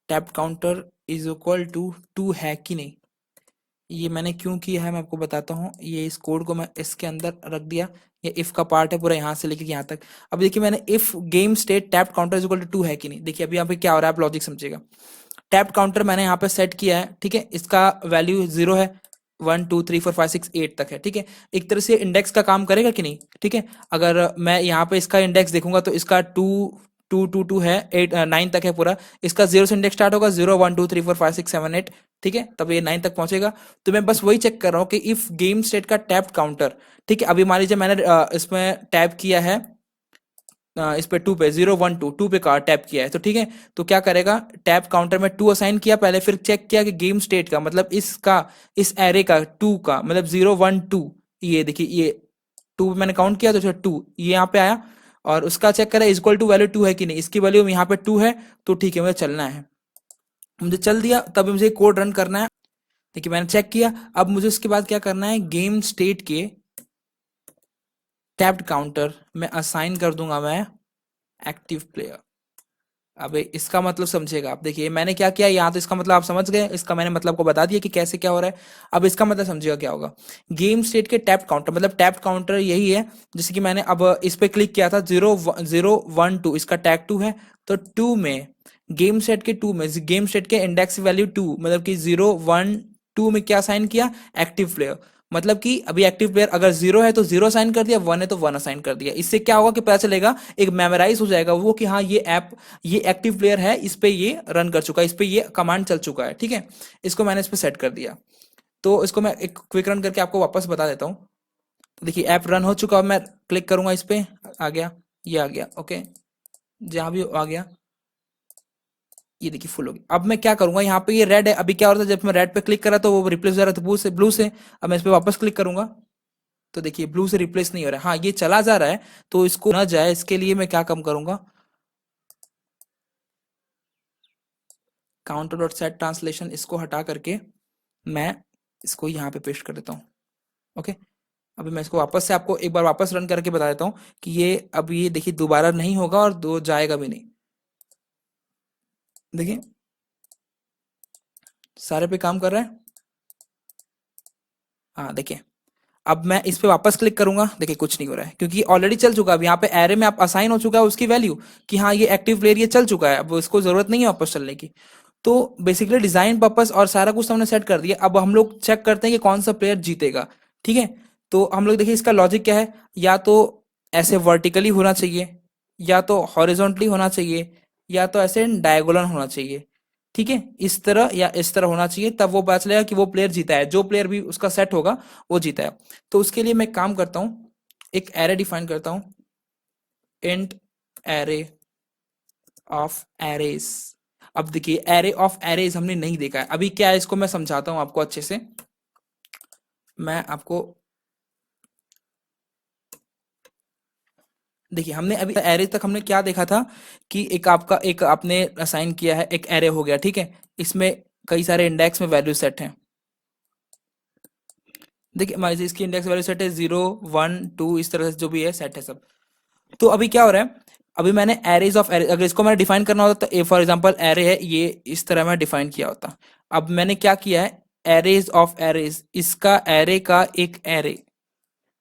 tabbed counter is equal to 2 है कि नहीं। ये मैंने क्यों किया है, मैं आपको बताता हूँ। ये इस कोड को मैं इसके अंदर रख दिया, ये इफ का पार्ट है पूरा, यहाँ से लेके यहाँ तक। अब देखिए मैंने if game state tap counter is equal to 2 है कि नहीं। देखिए अभी यहाँ पे क्या हो रहा है, आप लॉजिक समझिएगा। टैप काउंटर मैंने यहाँ पे सेट किया है, ठीक है, इसका वैल्यू 0 है, 1 2 3 4 5 6 8 तक है। ठीक है, एक तरह से इंडेक्स का काम करेगा कि नहीं। ठीक है, अगर मैं यहाँ पे इसका इंडेक्स देखूंगा तो इसका 2 2 2 2 है, 8 9 तक है पूरा। इसका 0 से इंडेक्स स्टार्ट होगा, 0 1 2 3 4 5 6 7 8। ठीक है, तब ये 9 तक पहुंचेगा। तो मैं बस वही चेक कर रहा हूँ कि इफ गेम स्टेट का टैप काउंटर, ठीक है, अभी मान लीजिए मैंने इसमें टैप किया है, इस पे 2 पे 0 1 2 2 पे का टैप किया है, तो ठीक है, तो क्या करेगा, टैप काउंटर में 2 असाइन किया पहले, फिर चेक किया कि गेम स्टेट का मतलब इसका, इस एरे का 2 का मतलब 0 1 2, ये देखिए ये 2 मैंने काउंट किया तो 2 ये यहाँ पे आया, और उसका चेक करा इक्वल टू वैल्यू 2 है कि नहीं। इसकी वैल्यू यहाँ पे 2 है, तो ठीक है मुझे चलना है, मुझे चल दिया। तब मुझे कोड रन करना है। देखिए मैंने चेक किया, अब मुझे उसके बाद क्या करना है, गेम स्टेट के टैप्ड काउंटर में असाइन कर दूंगा मैं एक्टिव प्लेयर। अब इसका मतलब समझिएगा आप, देखिए मैंने क्या किया यहाँ, तो इसका मतलब आप समझ गए, इसका मैंने मतलब को बता दिया कि कैसे क्या हो रहा है। अब इसका मतलब समझिएगा क्या होगा, गेम स्टेट के टैप काउंटर, मतलब टैप काउंटर यही है, जैसे कि मैंने अब इस पे क्लिक किया था, 0 0 1 2, इसका टैग 2 है, तो 2 में गेम सेट के 2 में गेम सेट के इंडेक्स वैल्यू 2, मतलब कि 0 1 2 में क्या साइन किया, एक्टिव प्लेयर। मतलब कि अभी एक्टिव प्लेयर अगर 0 है तो 0 असाइन कर दिया, 1 है तो 1 असाइन कर दिया। इससे क्या होगा कि पता चलेगा, एक मेमोराइज हो जाएगा वो कि हाँ ये ऐप, ये एक्टिव प्लेयर है, इस पे ये रन कर चुका है, इस पे ये कमांड चल चुका है। ठीक है, इसको मैंने इस पे सेट कर दिया। तो इसको मैं एक क्विक रन करके आपको वापस बता देता हूँ। तो देखिए ऐप रन हो चुका है, मैं क्लिक करूंगा इस पे, आ गया, ये आ गया। ओके, जहां भी आ गया, ये देखिए फुल हो गया। अब मैं क्या करूंगा, यहाँ पे ये रेड है, अभी क्या हो रहा था जब मैं रेड पे क्लिक करा तो वो रिप्लेस हो रहा था ब्लू से। अब मैं इस पे वापस क्लिक करूंगा, तो देखिए ब्लू से रिप्लेस नहीं हो रहा है, हाँ ये चला जा रहा है, तो इसको ना जाए इसके लिए मैं क्या कम करूंगा, काउंटर डॉट सेट ट्रांसलेशन इसको हटा करके मैं इसको यहाँ पे पेस्ट कर देता हूँ। ओके, अभी मैं इसको वापस से आपको एक बार वापस रन करके बता देता हूँ कि ये अब ये देखिए दोबारा नहीं होगा और दो जाएगा भी नहीं। देखिए सारे पे काम कर रहा है। हाँ देखिए, अब मैं इस पे वापस क्लिक करूंगा, देखिए कुछ नहीं हो रहा है क्योंकि ऑलरेडी चल चुका है। अब यहाँ पे एरे में आप असाइन हो चुका है उसकी वैल्यू कि हाँ ये एक्टिव प्लेयर ये चल चुका है, अब इसको जरूरत नहीं है वापस चलने की। तो बेसिकली डिजाइन पर्पस और सारा कुछ हमने सेट कर दिया। अब हम लोग चेक करते हैं कि कौन सा प्लेयर जीतेगा। ठीक है, तो हम लोग देखिए इसका लॉजिक क्या है, या तो ऐसे वर्टिकली होना चाहिए, या तो हॉरिजॉन्टली होना चाहिए, या तो ऐसे डायगोनल होना चाहिए। ठीक है, इस तरह या इस तरह होना चाहिए, तब वो पता चलेगा कि वो प्लेयर जीता है, जो प्लेयर भी उसका सेट होगा वो जीता है। तो उसके लिए मैं एक काम करता हूँ, एक एरे डिफाइन करता हूँ, इंट एरे ऑफ एरेज। अब देखिए एरे ऑफ एरेज हमने नहीं देखा है अभी, क्या है इसको मैं समझाता हूँ आपको अच्छे से। मैं आपको देखिए, हमने अभी एरे तक हमने क्या देखा था कि एक आपका एक आपने असाइन किया है, एक एरे हो गया। ठीक है, इसमें कई सारे इंडेक्स में वैल्यू सेट हैं। देखिए मान लीजिए इसकी इंडेक्स वैल्यू सेट है 0 1 2, इस तरह से जो भी है सेट है सब। तो अभी क्या हो रहा है, अभी मैंने एरेज ऑफ एरे, अगर इसको मैंने डिफाइन करना होता तो फॉर एग्जांपल एरे है ये, इस तरह मैं डिफाइन किया होता। अब मैंने क्या किया है, एरेज ऑफ एरेज, इसका एरे का एक एरे।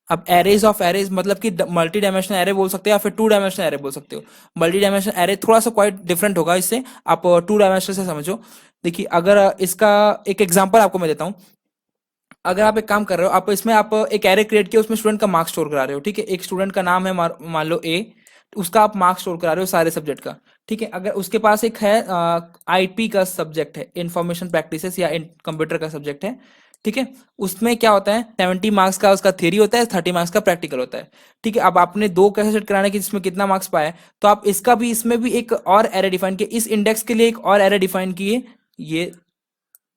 अब एरेज ऑफ एरेज मतलब कि मल्टी डायमेंशनल एरे बोल सकते हो या फिर टू डायमेंशनल एरे बोल सकते हो। मल्टी डायमेंशनल एरे थोड़ा सा क्वाइट डिफरेंट होगा इससे, आप टू डायमेंशनल से समझो। देखिए अगर इसका एक एग्जांपल आपको मैं देता हूँ। अगर आप एक काम कर रहे हो, आप इसमें आप एक एरे क्रिएट किया, उसमें स्टूडेंट का मार्क्स स्टोर करा रहे हो। ठीक है, एक स्टूडेंट का नाम है मान लो ए, उसका आप मार्क्स स्टोर करा रहे हो सारे सब्जेक्ट का। ठीक है, अगर उसके पास एक है आईपी का सब्जेक्ट है, इंफॉर्मेशन प्रैक्टिसेस या कंप्यूटर का सब्जेक्ट है। ठीक है, उसमें क्या होता है, 70 मार्क्स का उसका थ्योरी होता है, 30 मार्क्स का प्रैक्टिकल होता है। ठीक है, अब आपने दो कैसे सेट कराने की जिसमें कितना मार्क्स पाए, तो आप इसका भी इसमें भी एक और एरे डिफाइन किए, इस इंडेक्स के लिए एक और एरे डिफाइन किए ये।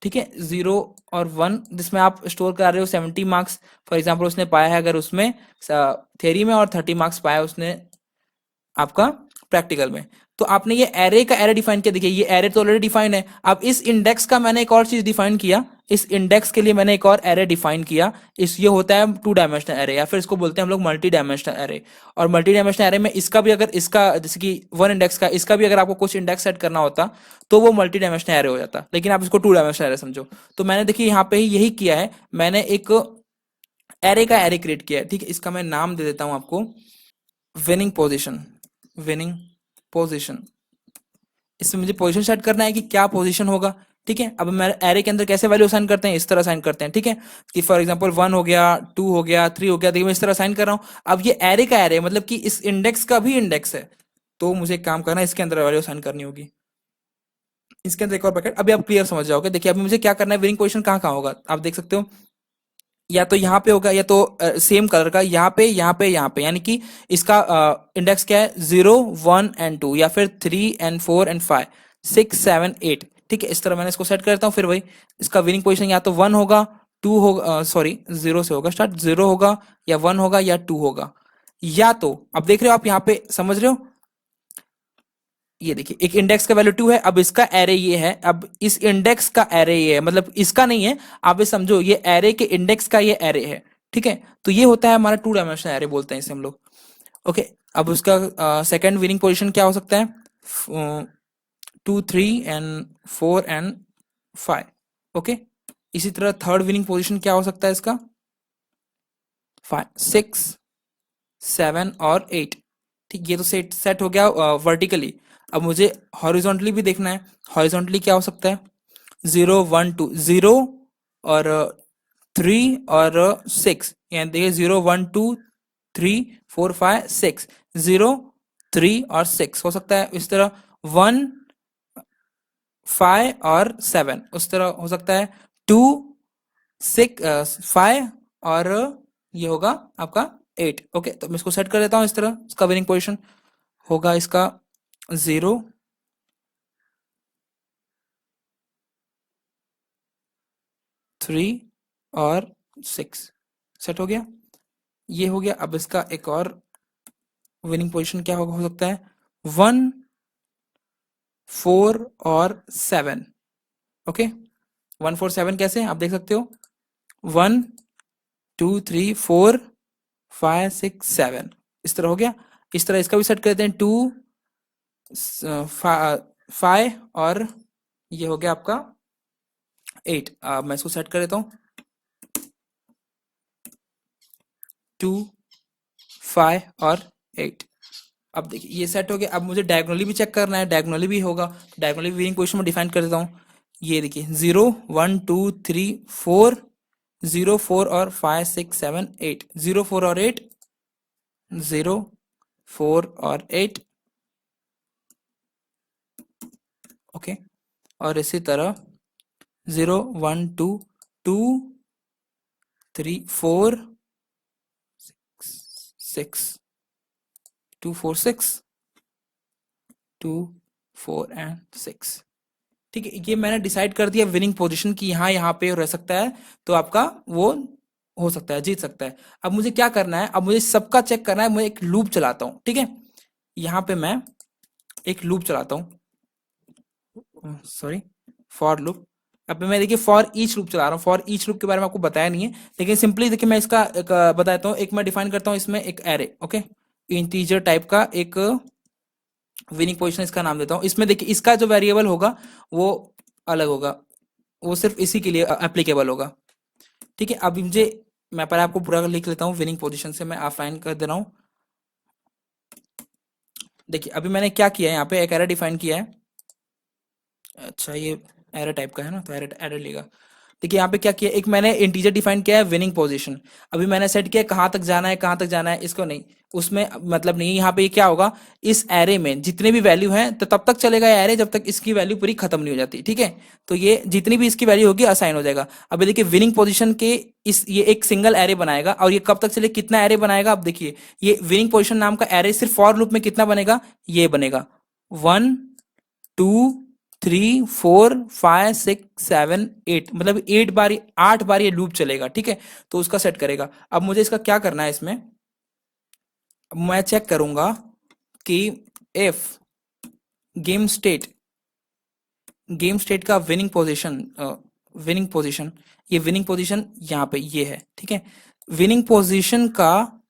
ठीक है, 0 और 1 जिसमें आप स्टोर करा रहे हो 70 मार्क्स। फॉर एग्जाम्पल उसने पाया है अगर उसमें थ्योरी में, और 30 मार्क्स पाया उसने आपका प्रैक्टिकल में। तो आपने ये एरे का एरे डिफाइन किया, देखिए ये एरे तो ऑलरेडी डिफाइन है। अब इस इंडेक्स का मैंने एक और चीज डिफाइन किया, इस इंडेक्स के लिए मैंने एक और एरे डिफाइन किया। इस ये होता है टू डायमेंशनल एरे, या फिर इसको बोलते हैं हम लोग मल्टी डायमेंशनल एरे। और मल्टी डायमेंशनल एरे में इसका भी अगर इसका जैसे कि वन इंडेक्स का, इसका भी अगर आपको कुछ इंडेक्स सेट करना होता तो वो मल्टी डायमेंशनल एरे हो जाता, लेकिन आप इसको टू डायमेंशनल एरे समझो। तो मैंने देखिए यहाँ पे ही यही किया है, मैंने एक एरे का एरे क्रिएट किया है। ठीक है, इसका मैं नाम दे देता हूँ आपको, विनिंग पोजिशन। विनिंग पोजिशन, इसमें मुझे पोजीशन सेट करना है कि क्या पोजीशन होगा। ठीक है, अब मैं एरे के अंदर कैसे वैल्यू असाइन करते हैं, इस तरह असाइन करते हैं। ठीक है, कि फॉर एग्जांपल 1 हो गया, 2 हो गया, 3 हो गया, देखिए मैं इस तरह असाइन कर रहा हूँ। अब ये एरे का एरे मतलब कि इस इंडेक्स का भी इंडेक्स है, तो मुझे एक काम करना है, इसके अंदर वैल्यू असाइन करनी होगी। इसके अंदर एक और ब्रैकेट, अभी आप क्लियर समझ जाओगे। देखिए अभी मुझे क्या करना है, विनिंग पोजीशन कहाँ कहाँ होगा आप देख सकते हो, या तो यहाँ पे होगा, या तो सेम कलर का यहाँ पे, यहाँ पे, यहाँ पे, यानी कि इसका इंडेक्स क्या है, 0 1 and 2, या फिर 3 and 4 and 5 6 7 8। ठीक है, इस तरह मैंने इसको सेट करता हूँ। फिर वही इसका विनिंग पोजीशन या तो 1 होगा, 2 होगा, सॉरी 0 से होगा स्टार्ट, 0 होगा या 1 होगा या 2 होगा। या तो अब देख रहे हो आप यहाँ पे, समझ रहे हो, ये देखिए एक इंडेक्स का वैल्यू 2 है, अब इसका एरे ये है, अब इस इंडेक्स का एरे ये है, मतलब इसका नहीं है, आप ये समझो ये एरे के इंडेक्स का ये एरे है। ठीक है, तो ये होता है हमारा टू डायमेंशनल एरे बोलते हैं इसे हम लोग। ओके, अब उसका सेकंड विनिंग पोजीशन क्या हो सकता है, 2 3 and 4 and 5। ओके, इसी तरह थर्ड विनिंग पोजीशन क्या हो सकता है इसका, 5 6 7 और 8। ठीक, ये तो सेट सेट हो गया वर्टिकली। अब मुझे हॉरिजॉन्टली भी देखना है, हॉरिजॉन्टली क्या हो सकता है, 0 1 2, 0 और 3 और 6, यानी देखिए 0 1 2 3 4 5 6, 0 3 और 6 हो सकता है। इस तरह 1 5 और 7 उस तरह हो सकता है, 2 6 5 और ये होगा आपका 8। ओके, तो मैं इसको सेट कर देता हूँ इस तरह, इसका विनिंग पोजीशन होगा इसका 0 3 और 6, सेट हो गया। ये हो गया। अब इसका एक और विनिंग पोजीशन क्या हो सकता है, 1 4 और 7। ओके, 1 4 7 कैसे आप देख सकते हो, 1 2 3 4 5 6 7, इस तरह हो गया। इस तरह इसका भी सेट कर देते हैं, 2 5 और ये हो गया आपका 8। अब मैं इसको सेट कर देता हूँ, 2 5 और 8। अब देखिए ये सेट हो गया। अब मुझे डायगोनली भी चेक करना है, डायगोनली भी होगा। डायगोनली विनिंग पोजीशन में डिफाइन कर देता हूँ। ये देखिए 0 1 2 3 4, 0 4 और 5 6 7 8, 0 4 और 8, 0 4 और 8। ओके, और इसी तरह 0 1 2 2 3 4 6 2 4 6 2 4 एंड 6। ठीक है, ये मैंने डिसाइड कर दिया विनिंग पोजीशन की, यहाँ पे रह सकता है तो आपका वो हो सकता है, जीत सकता है। अब मुझे क्या करना है, अब मुझे सबका चेक करना है। मैं एक लूप चलाता हूँ, ठीक है, यहाँ पे मैं एक लूप चलाता हूँ, सॉरी, फॉर लूप। अब मैं देखिए फॉर ईच लूप चला रहा हूँ। फॉर ईच लूप के बारे में आपको बताया नहीं है, लेकिन सिंपली देखिए मैं इसका एक बताता हूँ। एक मैं डिफाइन करता हूँ इसमें एक एरे, ओके, इंटीजर टाइप का एक विनिंग पोजीशन इसका नाम देता हूँ। इसमें देखिए इसका जो वेरिएबल होगा वो अलग होगा, वो सिर्फ इसी के लिए एप्लीकेबल होगा। ठीक है, अब मुझे, मैं पहले आपको पूरा लिख लेता हूँ विनिंग पोजीशन से, मैं ऑफलाइन कर दे रहा हूँ। देखिए अभी मैंने क्या किया है, यहाँ पे एक एरे डिफाइन किया है। अच्छा, ये एरे टाइप का है ना, तो एरे एरे लेगा। देखिए यहाँ पे क्या किया, एक मैंने इंटीजर डिफाइन किया है विनिंग पोजीशन। अभी मैंने सेट किया कहाँ तक जाना है, कहाँ तक जाना है, इसको नहीं, उसमें मतलब नहीं। यहाँ पे ये क्या होगा, इस एरे में जितने भी वैल्यू हैं तो तब तक चलेगा ये एरे जब तक इसकी वैल्यू पूरी खत्म नहीं हो जाती। ठीक है, तो ये जितनी भी इसकी वैल्यू होगी असाइन हो जाएगा। अभी देखिए विनिंग पोजीशन के इस, ये एक सिंगल एरे बनाएगा, और ये कब तक चले, कितना एरे बनाएगा। अब देखिए ये विनिंग पोजीशन नाम का एरे सिर्फ फॉर लूप में कितना बनेगा, ये बनेगा 1 2 3 4 5 6 7 8, मतलब 8 बार, 8 बार ये लूप चलेगा। ठीक है, तो उसका सेट करेगा। अब मुझे इसका क्या करना है, इसमें मैं चेक करूंगा कि if game state, game state का विनिंग पोजीशन, विनिंग पोजीशन, ये विनिंग पोजीशन यहाँ पे ये है। ठीक है, विनिंग पोजीशन का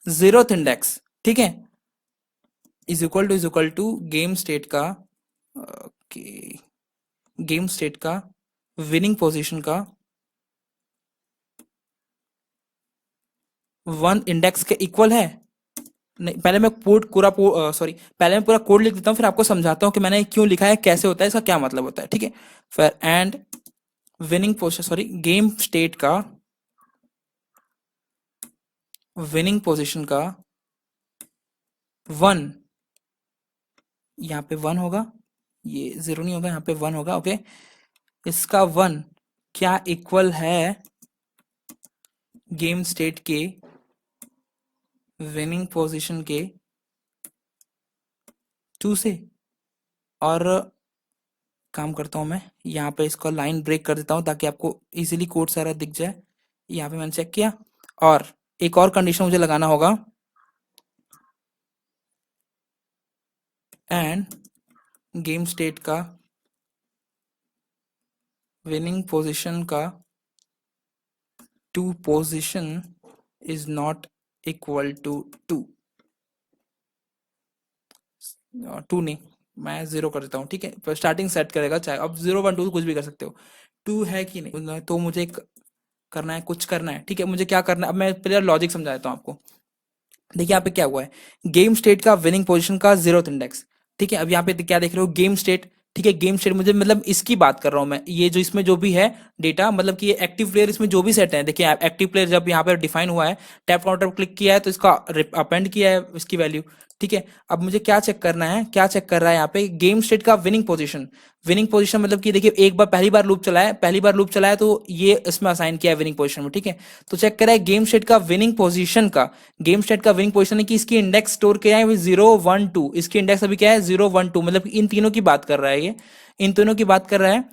0th इंडेक्स, ठीक है, is equal to game state का, गेम स्टेट का विनिंग पोजीशन का 1 इंडेक्स के इक्वल है। नहीं, पहले मैं कोड पूरा, सॉरी, पहले मैं पूरा कोड लिख देता हूँ, फिर आपको समझाता हूँ कि मैंने क्यों लिखा है, कैसे होता है, इसका क्या मतलब होता है। ठीक है, फिर and winning position, sorry, game state का विनिंग पोजीशन का 1, यहाँ पे 1 होगा, ये 0 नहीं होगा, यहाँ पे 1 होगा। ओके, इसका 1 क्या इक्वल है गेम स्टेट के विनिंग पोजीशन के 2 से। और काम करता हूँ मैं, यहाँ पे इसको लाइन ब्रेक कर देता हूँ ताकि आपको इजीली कोड सारा दिख जाए। यहाँ पे मैंने चेक किया, और एक और कंडीशन मुझे लगाना होगा, एंड गेम स्टेट का विनिंग पोजीशन का 2 position is not equal to 2। 2 नहीं, मैं 0 कर देता हूँ। ठीक है, स्टार्टिंग सेट करेगा, चाहे अब 0 1 2 कुछ भी कर सकते हो। 2 है कि नहीं, तो मुझे करना है, कुछ करना है। ठीक है, मुझे क्या करना है, अब मैं पहले लॉजिक समझा देता हूँ आपको। देखिए यहाँ पे क्या हुआ है, गेम स्टेट का विनिंग पोजीशन का 0th इंडेक्स। ठीक है, अब यहाँ पे क्या देख रहे हो, गेम स्टेट। ठीक है, गेम स्टेट मुझे मतलब इसकी बात कर रहा हूँ मैं, ये जो इसमें जो भी है डेटा, मतलब कि ये एक्टिव प्लेयर इसमें जो भी सेट है। देखिए एक्टिव प्लेयर जब यहाँ पे डिफाइन हुआ है, टैप काउंटर पर क्लिक किया है तो इसका अपेंड किया है इसकी वैल्यू। ठीक है, अब मुझे क्या चेक करना है, क्या चेक कर रहा है यहाँ पे, गेम स्टेट का विनिंग पोजीशन। विनिंग पोजीशन मतलब कि देखिए एक बार, पहली बार लूप चलाया, पहली बार लूप चलाया तो ये इसमें असाइन किया है विनिंग पोजीशन में। ठीक है, तो चेक करा है गेम स्टेट का विनिंग पोजीशन का, गेम स्टेट का विनिंग पोजीशन है कि इसकी इंडेक्स स्टोर किया है 0 1 2, इसकी इंडेक्स अभी क्या है 0 1 2, मतलब इन तीनों की बात कर रहा है ये, इन तीनों की बात कर रहा है।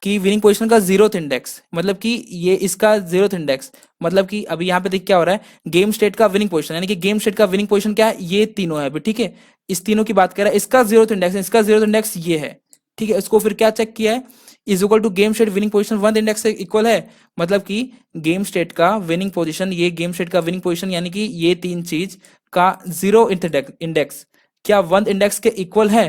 कि विनिंग पोजीशन का जीरोथ इंडेक्स, मतलब कि ये इसका जीरोथ इंडेक्स, मतलब कि अभी यहाँ पे देख क्या हो रहा है, गेम स्टेट का विनिंग पोजीशन, यानी कि गेम स्टेट का विनिंग पोजीशन क्या है, ये तीनों है अभी, ठीक है। इस तीनों की बात कर रहा है, इसका जीरोथ इंडेक्स, इसका जीरोथ इंडेक्स ये है, ठीक है। इसको फिर क्या चेक किया है, is equal to game state winning position one index से इक्वल है, मतलब कि गेम स्टेट का विनिंग पोजीशन, ये गेम स्टेट का विनिंग पोजीशन, यानी कि ये तीन चीज का जीरो इंडेक्स क्या वन इंडेक्स के इक्वल है,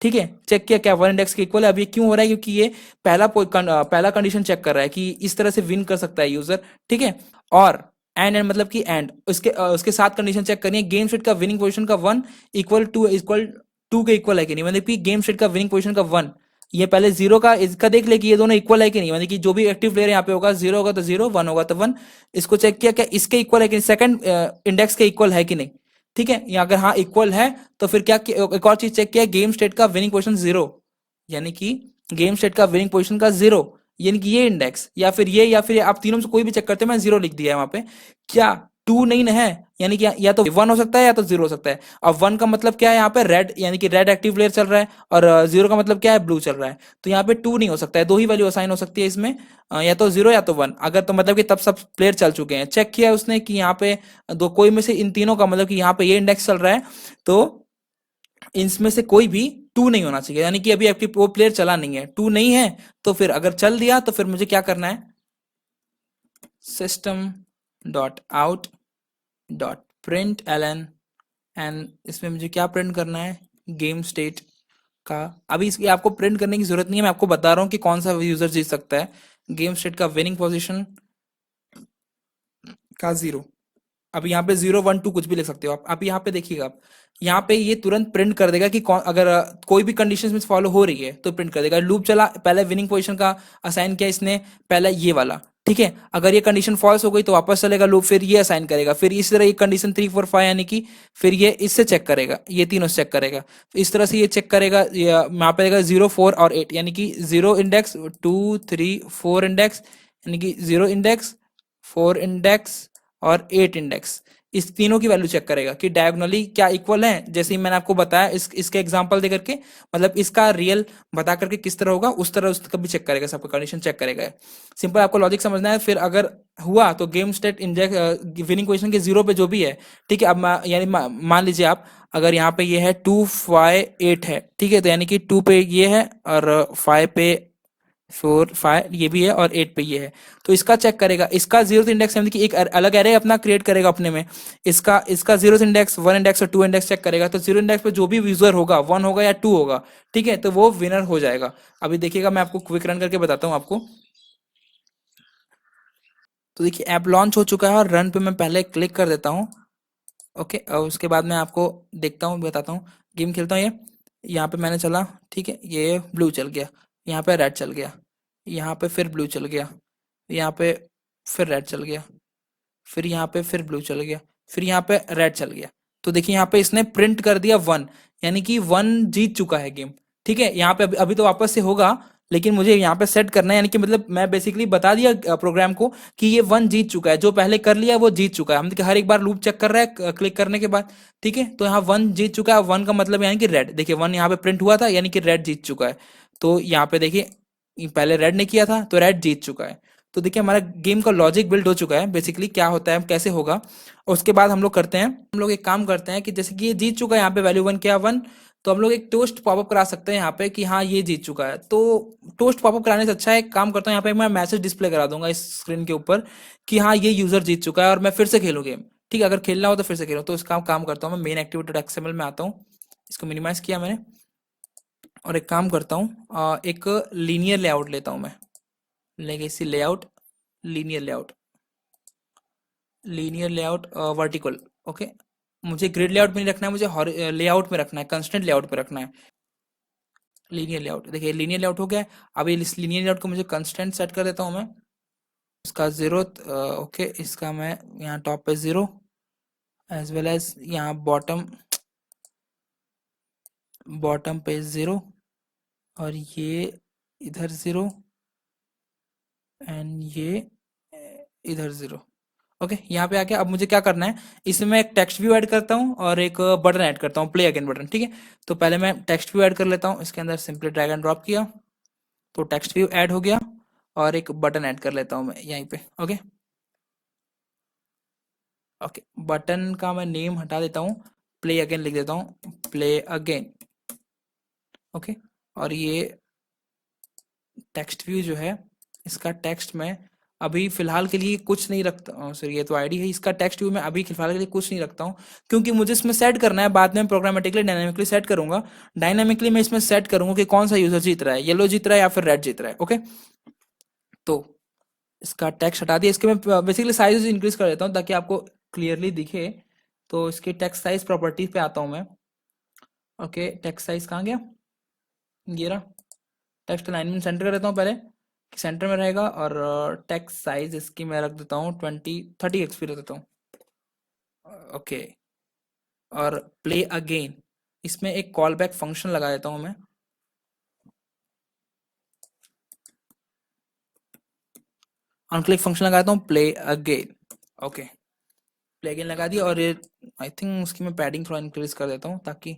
ठीक है। चेक किया क्या वन इंडेक्स के इक्वल है। अब ये क्यों हो रहा है, क्योंकि ये पहला कंडीशन चेक कर रहा है कि इस तरह से विन कर सकता है यूजर, ठीक है। और एंड मतलब कि एंड उसके साथ कंडीशन चेक करनी है, गेम सेट का विनिंग पोजीशन का वन इक्वल टू के इक्वल है कि नहीं, मतलब कि गेम सेट का विनिंग पोजीशन का वन, ये पहले जीरो का इसका देख ले कि ये दोनों इक्वल है कि नहीं, मतलब कि जो भी एक्टिव प्लेयर यहाँ पे होगा, जीरो होगा तो जीरो, वन होगा तो वन। इसको चेक किया क्या इसके इक्वल है कि नहीं, सेकंड इंडेक्स के इक्वल है कि नहीं, ठीक है। या अगर हाँ इक्वल है तो फिर क्या एक और चीज चेक किया, गेम स्टेट का विनिंग पोजीशन जीरो, यानी कि गेम स्टेट का विनिंग पोजीशन का जीरो, यानी कि ये इंडेक्स या फिर ये, या फिर आप तीनों में से कोई भी चेक करते हैं, मैं जीरो लिख दिया है वहां पे, क्या टू नहीं ना है, यानी कि या तो वन हो सकता है या तो जीरो हो सकता है। अब वन का मतलब क्या है, यहाँ पे रेड, यानी कि रेड एक्टिव प्लेयर चल रहा है, और जीरो का मतलब क्या है, ब्लू चल रहा है। तो यहाँ पे टू नहीं हो सकता है, दो ही वैल्यू असाइन हो सकती है इसमें, या तो जीरो या तो वन। अगर तो मतलब कि तब सब प्लेयर चल चुके हैं। चेक किया उसने कि यहाँ पे दो कोई में से इन तीनों का, मतलब कि यहाँ पे ये इंडेक्स चल रहा है, तो इनमें से कोई भी टू नहीं होना चाहिए, यानी कि अभी आपकी वो प्लेयर चला नहीं है, टू नहीं है। तो फिर अगर चल दिया तो फिर मुझे क्या करना है, system dot out dot print ln, and इसमें मुझे क्या प्रिंट करना है, गेम स्टेट का। अभी इसकी आपको प्रिंट करने की जरूरत नहीं है, मैं आपको बता रहा हूँ कि कौन सा यूजर जीत सकता है। गेम स्टेट का विनिंग पोजीशन का जीरो, अब यहाँ पे जीरो वन टू कुछ भी लिख सकते हो आप। अब यहाँ पे देखिएगा, आप यहाँ पे ये तुरंत प्रिंट कर देगा कि कौन, अगर कोई भी कंडीशन में फॉलो हो रही है तो प्रिंट कर देगा। लूप चला, पहले विनिंग पोजीशन का असाइन किया इसने, पहले ये वाला, ठीक है। अगर ये कंडीशन फॉल्स हो गई तो वापस चलेगा लूप, फिर ये असाइन करेगा, फिर इस तरह ये कंडीशन थ्री फोर फाइव, यानी कि फिर ये इससे चेक करेगा, ये तीनों से चेक करेगा, इस तरह से ये चेक करेगा। यहाँ पे देगा जीरो फोर और एट, यानी कि zero index, two three four index, यानी कि जीरो इंडेक्स, फोर इंडेक्स और एट इंडेक्स, इस तीनों की वैल्यू चेक करेगा कि डायगोनली क्या इक्वल है। जैसे ही मैंने आपको बताया इसके एग्जांपल दे करके, मतलब इसका रियल बता करके किस तरह होगा, उस तरह उसका भी चेक करेगा, सबका कंडीशन चेक करेगा। सिंपल आपको लॉजिक समझना है। फिर अगर हुआ तो game state index winning position के जीरो पे जो भी है, ठीक है। अब यानी मान लीजिए आप, अगर यहाँ पे ये है टू फाइव एट है, ठीक है, तो यानी कि टू पे ये है और फाइव पे फोर फाइव ये भी है और एट पे ये है, तो इसका चेक करेगा। इसका जीरो इंडेक्स यानी कि एक अलग एरे अपना क्रिएट करेगा अपने में, इसका इसका जीरो इंडेक्स, वन इंडेक्स और टू इंडेक्स चेक करेगा। तो जीरो इंडेक्स पे जो भी यूजर होगा, वन होगा या टू होगा, ठीक है, तो वो विनर हो जाएगा। अभी देखिएगा, मैं आपको क्विक रन करके बताता हूँ आपको। तो देखिए ऐप लॉन्च हो चुका है और रन पे मैं पहले क्लिक कर देता हूँ। ओके, और उसके बाद मैं आपको देखता हूँ, बताता हूँ, गेम खेलता हूँ। ये यहाँ पे मैंने चला, ठीक है, ये ब्लू चल गया, यहाँ पे रेड चल गया, यहाँ पे फिर ब्लू चल गया, यहाँ पे फिर रेड चल गया, फिर यहाँ पे फिर ब्लू चल गया, फिर यहाँ पे रेड चल गया। तो देखिए यहाँ पे इसने प्रिंट कर दिया वन, यानी कि वन जीत चुका है गेम, ठीक है। यहाँ पे अभी तो वापस से होगा, लेकिन मुझे यहाँ पे सेट करना है, यानी कि मतलब मैं बेसिकली बता दिया प्रोग्राम को कि ये वन जीत चुका है, जो पहले कर लिया वो जीत चुका है। हम देखिए हर एक बार लूप चेक कर रहा है क्लिक करने के बाद, ठीक है। तो यहाँ वन जीत चुका है, वन का मतलब यानी कि रेड, देखिए वन यहाँ पे प्रिंट हुआ था, यानी कि रेड जीत चुका है। तो यहाँ पे देखिए पहले रेड ने किया था तो रेड जीत चुका है। तो देखिए हमारा गेम का लॉजिक बिल्ड हो चुका है, बेसिकली क्या होता है कैसे होगा। और उसके बाद हम लोग करते हैं, हम लोग एक काम करते हैं कि जैसे कि ये जीत चुका है, यहाँ पे वैल्यू वन क्या वन, तो हम लोग एक टोस्ट पॉपअप करा सकते हैं यहाँ पे कि हाँ ये जीत चुका है। तो टोस्ट पॉपअप कराने से अच्छा है, एक काम करता हूँ, यहाँ पे मैं मैसेज डिस्प्ले करा दूंगा इस स्क्रीन के ऊपर कि हाँ ये यूजर जीत चुका है और मैं फिर से खेलूँ गेम, ठीक है। अगर खेलना हो तो फिर से खेलो। तो इसका काम करता हूँ, मैं मेन एक्टिविटी एक्सएमएल में आता हूँ, इसको मिनिमाइज किया मैंने, और एक काम करता हूँ, एक लीनियर लेआउट लेता हूँ मैं, legacy layout, linear layout, linear layout vertical, okay. मुझे ग्रिड लेआउट में नहीं रखना है, मुझे लेआउट में रखना है, कंस्टेंट लेआउट में रखना है। लीनियर लेआउट, देखिए लीनियर लेआउट हो गया है। अभी इस लीनियर लेआउट को मुझे कंस्टेंट सेट कर देता हूँ मैं, इसका जीरो, ओके, इसका मैं यहाँ टॉप पे जीरो, एज वेल एज यहाँ बॉटम, बॉटम पे जीरो, और ये इधर जीरो, एंड ये इधर जीरो। ओके, यहाँ पे आके अब मुझे क्या करना है, इसमें मैं एक टेक्स्ट व्यू ऐड करता हूँ और एक बटन ऐड करता हूँ, प्ले अगेन बटन, ठीक है। तो पहले मैं टेक्स्ट व्यू ऐड कर लेता हूँ, इसके अंदर सिंपली ड्रैग एंड ड्रॉप किया, तो टेक्स्ट व्यू ऐड हो गया और एक बटन ऐड कर लेता हूँ मैं यहीं पे। ओके ओके, बटन का मैं नेम हटा देता हूँ, प्ले अगेन लिख देता हूँ, प्ले अगेन। ओके, और ये टेक्स्ट व्यू जो है, इसका टेक्स्ट में अभी फिलहाल के लिए कुछ नहीं रखता। सर ये तो आईडी है, इसका टेक्स्ट व्यू में अभी फिलहाल के लिए कुछ नहीं रखता हूँ, क्योंकि मुझे इसमें सेट करना है, बाद में प्रोग्रामेटिकली डायनामिकली सेट करूंगा। डायनामिकली मैं इसमें सेट करूंगा कि कौन सा यूजर जीत रहा है, येलो जीत रहा है या फिर रेड जीत रहा है। ओके, तो इसका टेक्स्ट हटा दिया, इसके मैं बेसिकली साइज इंक्रीज कर देता हूँ ताकि आपको क्लियरली दिखे। तो इसके टेक्स्ट साइज प्रॉपर्टीज पे आता हूँ मैं। ओके, टेक्स्ट साइज कहाँ गया, ये रहा। टेक्स्ट अलाइनमेंट सेंटर कर देता हूँ पहले कि सेंटर में रहेगा, और टेक्स्ट साइज इसकी मैं रख देता हूँ 20 30 एक्सपी रख देता हूँ। ओके, और प्ले अगेन, इसमें एक कॉल बैक फंक्शन लगा देता हूँ मैं। ऑनक्लिक फंक्शन लगाता हूँ, play again. Okay, play again लगा दिया, और ये आई थिंक उसकी मैं पैडिंग थोड़ा इंक्रीज कर देता हूँ ताकि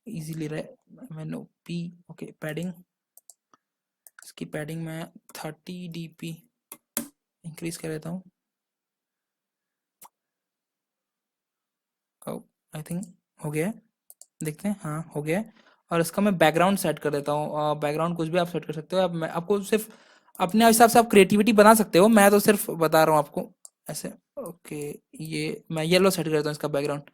इजीली रहे। मैंने पी, ओके पैडिंग, इसकी पैडिंग मैं 30 dp इंक्रीज कर देता हूँ। आई थिंक हो गया है, देखते हैं। हाँ हो गया है, और इसका मैं बैकग्राउंड सेट कर देता हूँ। बैकग्राउंड कुछ भी आप सेट कर सकते हो। अब मैं आपको सिर्फ अपने हिसाब से आप क्रिएटिविटी बना सकते हो, मैं तो सिर्फ बता रहा हूँ आपको ऐसे। ओके, ये मैं येलो सेट कर देता हूँ इसका बैकग्राउंड।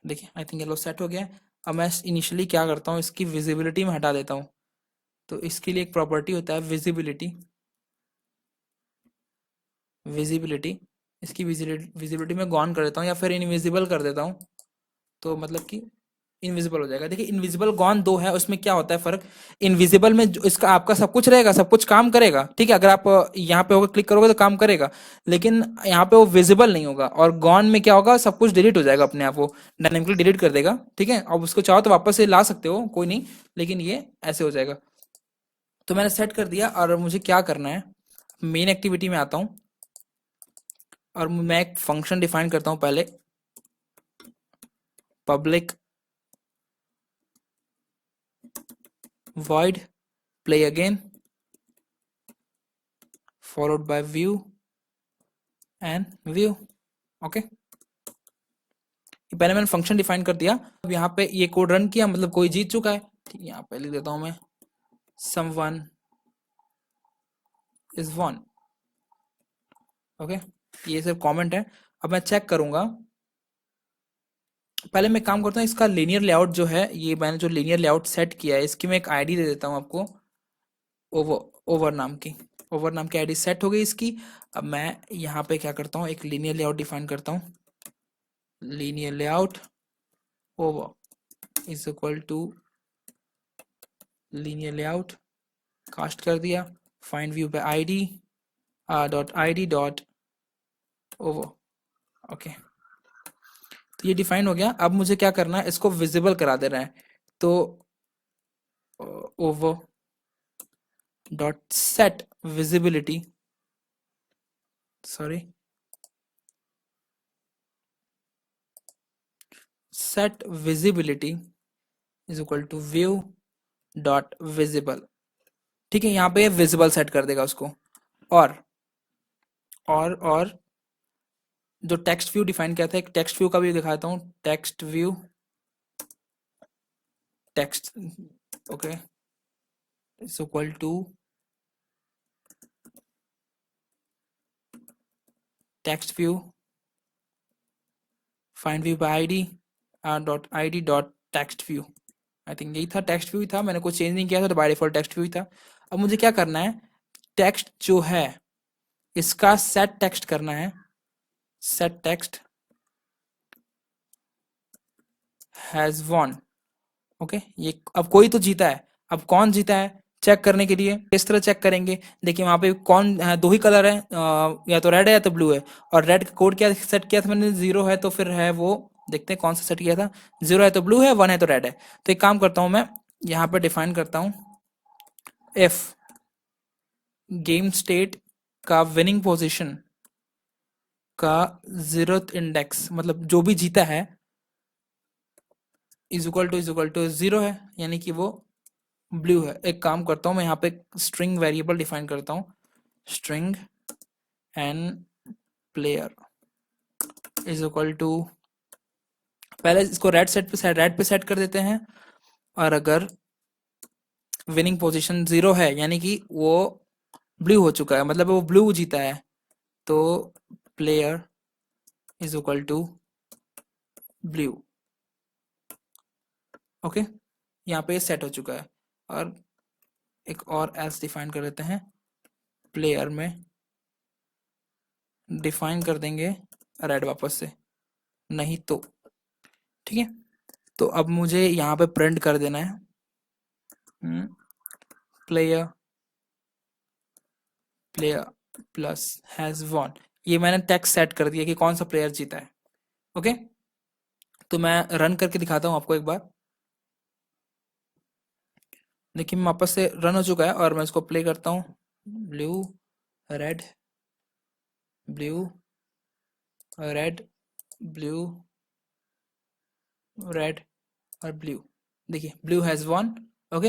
देखिए आई थिंक येलो सेट हो गया है। अब मैं इनिशियली क्या करता हूँ, इसकी विजिबिलिटी में हटा देता हूँ। तो इसके लिए एक प्रॉपर्टी होता है विजिबिलिटी, विजिबिलिटी इसकी विजिबिलिटी में गॉन कर देता हूँ या फिर इनविजिबल कर देता हूँ। तो मतलब कि इनविजिबल हो जाएगा। देखिए इनविजिबल गॉन दो है, उसमें क्या होता है फर्क। इनविजिबल में जो इसका आपका सब कुछ रहेगा, सब कुछ काम करेगा, ठीक है, अगर आप यहाँ पे होकर क्लिक करोगे तो काम करेगा, लेकिन यहाँ पे वो विजिबल नहीं होगा। और गॉन में क्या होगा, सब कुछ डिलीट हो जाएगा अपने आप, वो डायनेमिकली डिलीट कर देगा। ठीक है, अब उसको चाहो तो वापस से ला सकते हो, कोई नहीं, लेकिन ये ऐसे हो जाएगा। तो मैंने सेट कर दिया, और मुझे क्या करना है, मेन एक्टिविटी में आता हूँ, और मैं एक फंक्शन डिफाइन करता हूँ पहले, public void play again followed by view and view। Okay, पहले मैंने फंक्शन डिफाइन कर दिया। अब यहाँ पे ये कोड रन किया, मतलब कोई जीत चुका है। ठीक है, यहाँ पे लिख देता हूँ मैं someone is won। ओके, ये सिर्फ कमेंट है। अब मैं चेक करूंगा, पहले मैं काम करता हूँ, इसका लीनियर लेआउट जो है, ये मैंने जो लीनियर लेआउट सेट किया है, इसकी मैं एक आईडी दे देता हूँ आपको, ओवर नाम की। ओवर नाम की आईडी सेट हो गई इसकी। अब मैं यहाँ पे क्या करता हूँ, एक लीनियर लेआउट डिफाइन करता हूँ, linear layout over is equal to linear layout, cast कर दिया, फाइंड व्यू पे ID dot ID dot over. Okay, तो ये डिफाइन हो गया। अब मुझे क्या करना है, इसको विजिबल करा देना है। तो over dot set visibility, sorry set visibility is equal to view dot visible. ठीक है, यहाँ पे विजिबल सेट कर देगा उसको। और और जो टेक्स्ट व्यू डिफाइन किया था, एक टेक्स्ट व्यू का भी दिखाता हूँ, text view text, okay is equal to text view find view by ID dot ID dot text view. I think यही था, टेक्स्ट व्यू था, मैंने कुछ चेंज नहीं किया था, तो बाय डिफॉल्ट टेक्स्ट व्यू था। अब मुझे क्या करना है, टेक्स्ट जो है इसका सेट टेक्स्ट करना है, set text has won. Okay, ये अब कोई तो जीता है, अब कौन जीता है चेक करने के लिए किस तरह चेक करेंगे। देखिए वहां पे कौन है, दो ही कलर है, या तो रेड है या तो ब्लू है, और रेड का कोड क्या सेट किया था मैंने, 0 है, तो फिर है वो, देखते हैं कौन सा सेट किया था, 0 है तो ब्लू है, 1 है तो रेड है। तो एक काम करता हूँ मैं, यहाँ पे डिफाइन करता हूँ इफ गेम स्टेट का विनिंग पोजीशन का 0th इंडेक्स, मतलब जो भी जीता है, इज इक्वल टू 0 है, यानी कि वो ब्लू है। एक काम करता हूँ मैं यहाँ पे स्ट्रिंग वेरिएबल डिफाइन करता हूँ, string n player is equal to, पहले इसको रेड पे सेट कर देते हैं, और अगर विनिंग पोजीशन 0 है यानी कि वो ब्लू हो चुका है, मतलब वो ब्लू जीता है, तो player is equal to blue. Okay, यहाँ पे सेट हो चुका है। और एक और एल्स डिफाइन कर देते हैं, प्लेयर में डिफाइन कर देंगे रेड वापस से, नहीं तो ठीक है। तो अब मुझे यहाँ पे प्रिंट कर देना है player player plus has won. ये मैंने टेक्स्ट सेट कर दिया कि कौन सा प्लेयर जीता है। ओके, तो मैं रन करके दिखाता हूँ आपको एक बार। देखिए वापस से रन हो चुका है और मैं इसको प्ले करता हूँ, blue red blue red blue red और ब्लू। देखिए ब्लू हैज़ वन। ओके,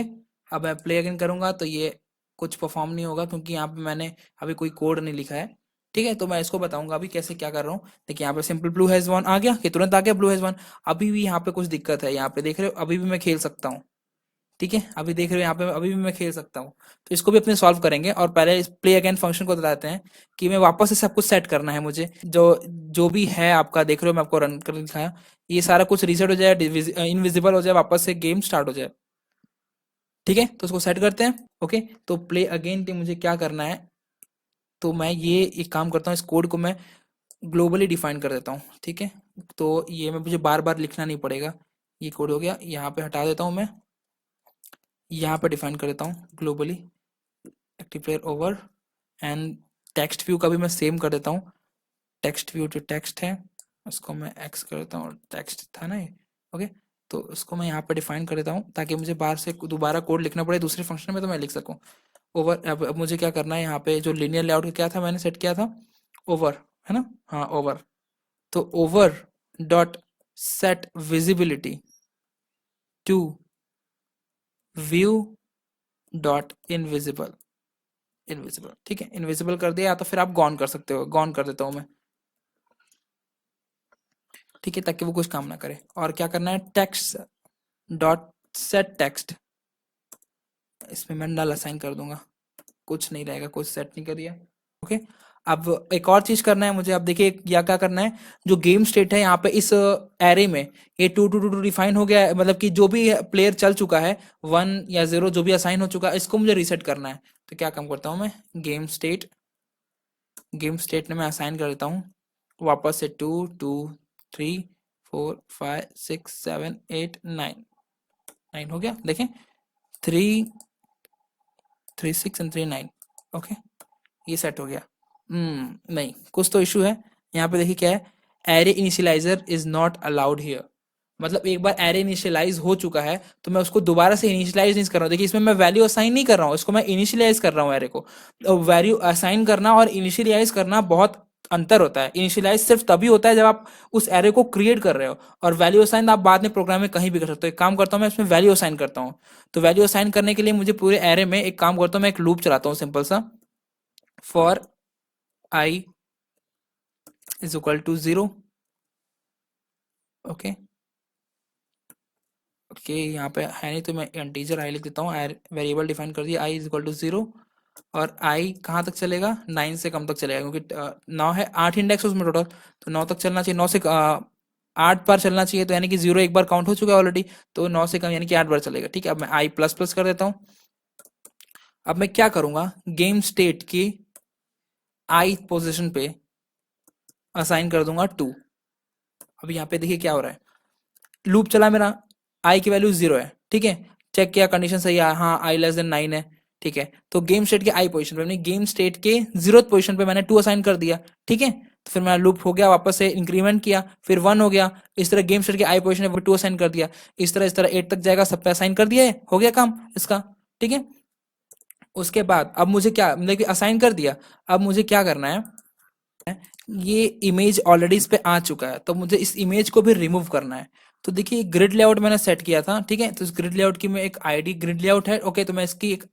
अब मैं प्ले अगेन करूँगा तो ये कुछ परफॉर्म नहीं होगा क्योंकि यहाँ पे मैंने अभी कोई कोड नहीं लिखा है। ठीक है, तो मैं इसको बताऊंगा अभी कैसे क्या कर रहा हूँ। देखिए यहाँ पे सिंपल ब्लू हैज़ वन आ गया कि तुरंत आ गया ब्लू हैज़ वन। अभी भी यहाँ पे कुछ दिक्कत है, यहाँ पे देख रहे हो अभी भी मैं खेल सकता हूँ। ठीक है, अभी देख रहे हो यहाँ पे अभी भी मैं खेल सकता हूँ। तो इसको भी अपने सॉल्व करेंगे और पहले इस प्ले अगेन फंक्शन को बताते हैं कि मैं वापस से सब कुछ सेट करना है मुझे, जो जो भी है आपका देख रहे हो मैं आपको रन कर दिखाया, ये सारा कुछ रीसेट हो जाए, इनविजिबल हो जाए, वापस से गेम स्टार्ट हो जाए। ठीक है, तो उसको सेट करते हैं। ओके, तो प्ले अगेन पे मुझे क्या करना है, तो मैं ये एक काम करता हूँ, इस कोड को मैं ग्लोबली डिफाइन कर देता हूँ। ठीक है, तो ये मैं मुझे बार बार लिखना नहीं पड़ेगा, ये कोड हो गया, यहाँ पे हटा देता हूँ मैं, यहाँ पे डिफाइन कर देता हूँ globally active player over. And text view का भी मैं सेम कर देता हूँ, टेक्स्ट व्यू जो टेक्स्ट है उसको मैं एक्स कर देता हूँ, टेक्स्ट था ना ये। ओके, तो उसको मैं यहाँ पे डिफाइन कर देता हूँ ताकि मुझे बाहर से दोबारा कोड लिखना पड़े दूसरे फंक्शन में, तो मैं लिख सकूँ ओवर। अब मुझे क्या करना है, यहाँ पे जो लीनियर लेआउट क्या था मैंने सेट किया था, ओवर है ना, हाँ ओवर। तो over dot set visibility to view dot invisible, invisible. ठीक है, इनविजिबल कर दिया, या तो फिर आप गॉन कर सकते हो, गॉन कर देता हूँ मैं। ठीक है, ताकि वो कुछ काम ना करे। और क्या करना है, टेक्स्ट डॉट सेट टेक्स्ट, इसमें मैं नल असाइन कर दूंगा, कुछ नहीं रहेगा, कुछ सेट नहीं कर दिया। ओके, अब एक और चीज करना है मुझे। अब देखिए या क्या करना है, जो गेम स्टेट है यहाँ पे इस एरे में ये 2 डिफाइन हो गया है, मतलब कि जो भी प्लेयर चल चुका है 1 या 0 जो भी असाइन हो चुका है, इसको मुझे रीसेट करना है। तो क्या काम करता हूँ मैं, गेम स्टेट में मैं असाइन कर देता हूँ वापस से 2 2 3 4 5 6 7 8 9 9 हो गया। देखें 3 3 6 एंड 3 9। ओके, ये सेट हो गया। नहीं, कुछ तो इशू है यहाँ पे। देखिए क्या है, array initialiser is not allowed here, मतलब एक बार एरे इनिशियलाइज हो चुका है तो मैं उसको दोबारा से इनिशियलाइज नहीं कर रहा हूँ। देखिए इसमें मैं वैल्यू असाइन नहीं कर रहा हूँ, इसको मैं इनिशियलाइज कर रहा हूँ एरे को। तो वैल्यू असाइन करना और इनिशियलाइज करना बहुत अंतर होता है। इनिशियलाइज सिर्फ तभी होता है जब आप उस एरे को क्रिएट कर रहे हो, और वैल्यू असाइन आप बाद में प्रोग्राम में कहीं भी कर सकते हो। एक काम करता हूँ मैं इसमें वैल्यू असाइन करता हूँ। तो वैल्यू असाइन करने के लिए मुझे पूरे एरे में एक काम करता हूँ, मैं एक लूप चलाता हूँ सिंपल सा, for I is equal to 0। Okay okay, यहाँ पे है नहीं तो मैं इंटीजर आई लिख देता हूँ, वेरिएबल डिफाइन कर दिया आई इज इक्वल टू 0। और आई कहाँ तक चलेगा, 9 से कम तक चलेगा, क्योंकि 9 है, 8 इंडेक्स है उसमें टोटल, तो 9 तक चलना चाहिए। 9 से 8 बार चलना चाहिए, तो यानी कि 0 एक बार काउंट हो चुका है ऑलरेडी, तो 9 से कम यानी कि 8 बार चलेगा। ठीक है, अब मैं आई प्लस प्लस कर देता हूँ। अब मैं क्या करूंगा, गेम स्टेट की आई पोजिशन पे असाइन कर दूंगा 2। अब यहाँ पे देखिए क्या हो रहा है, लूप चला मेरा, आई की वैल्यू 0 है। ठीक है, चेक किया कंडीशन सही है, हाँ आई लेस देन 9 है। ठीक है, तो गेम स्टेट के आई पोजीशन पे, गेम स्टेट के 0th पोजीशन पे मैंने 2 असाइन कर दिया। ठीक है, तो फिर मेरा लूप हो गया, वापस से इंक्रीमेंट किया, फिर 1 हो गया। इस तरह गेम स्टेट के आई पोजीशन पे 2 असाइन कर दिया, इस तरह 8 तक जाएगा, सब पे असाइन कर दिया है, हो गया काम इसका। ठीक है, उसके बाद अब मुझे क्या, मतलब कि असाइन कर दिया, अब मुझे क्या करना है ये इमेज ऑलरेडी इस पे आ चुका है, तो मुझे इस इमेज को भी रिमूव करना है। तो देखिए ग्रिड लेआउट मैंने सेट किया था, ठीक है, तो इस ग्रिड लेआउट की मैं एक आईडी ग्रिड लेआउट है, ओके, तो मैं इसकी एक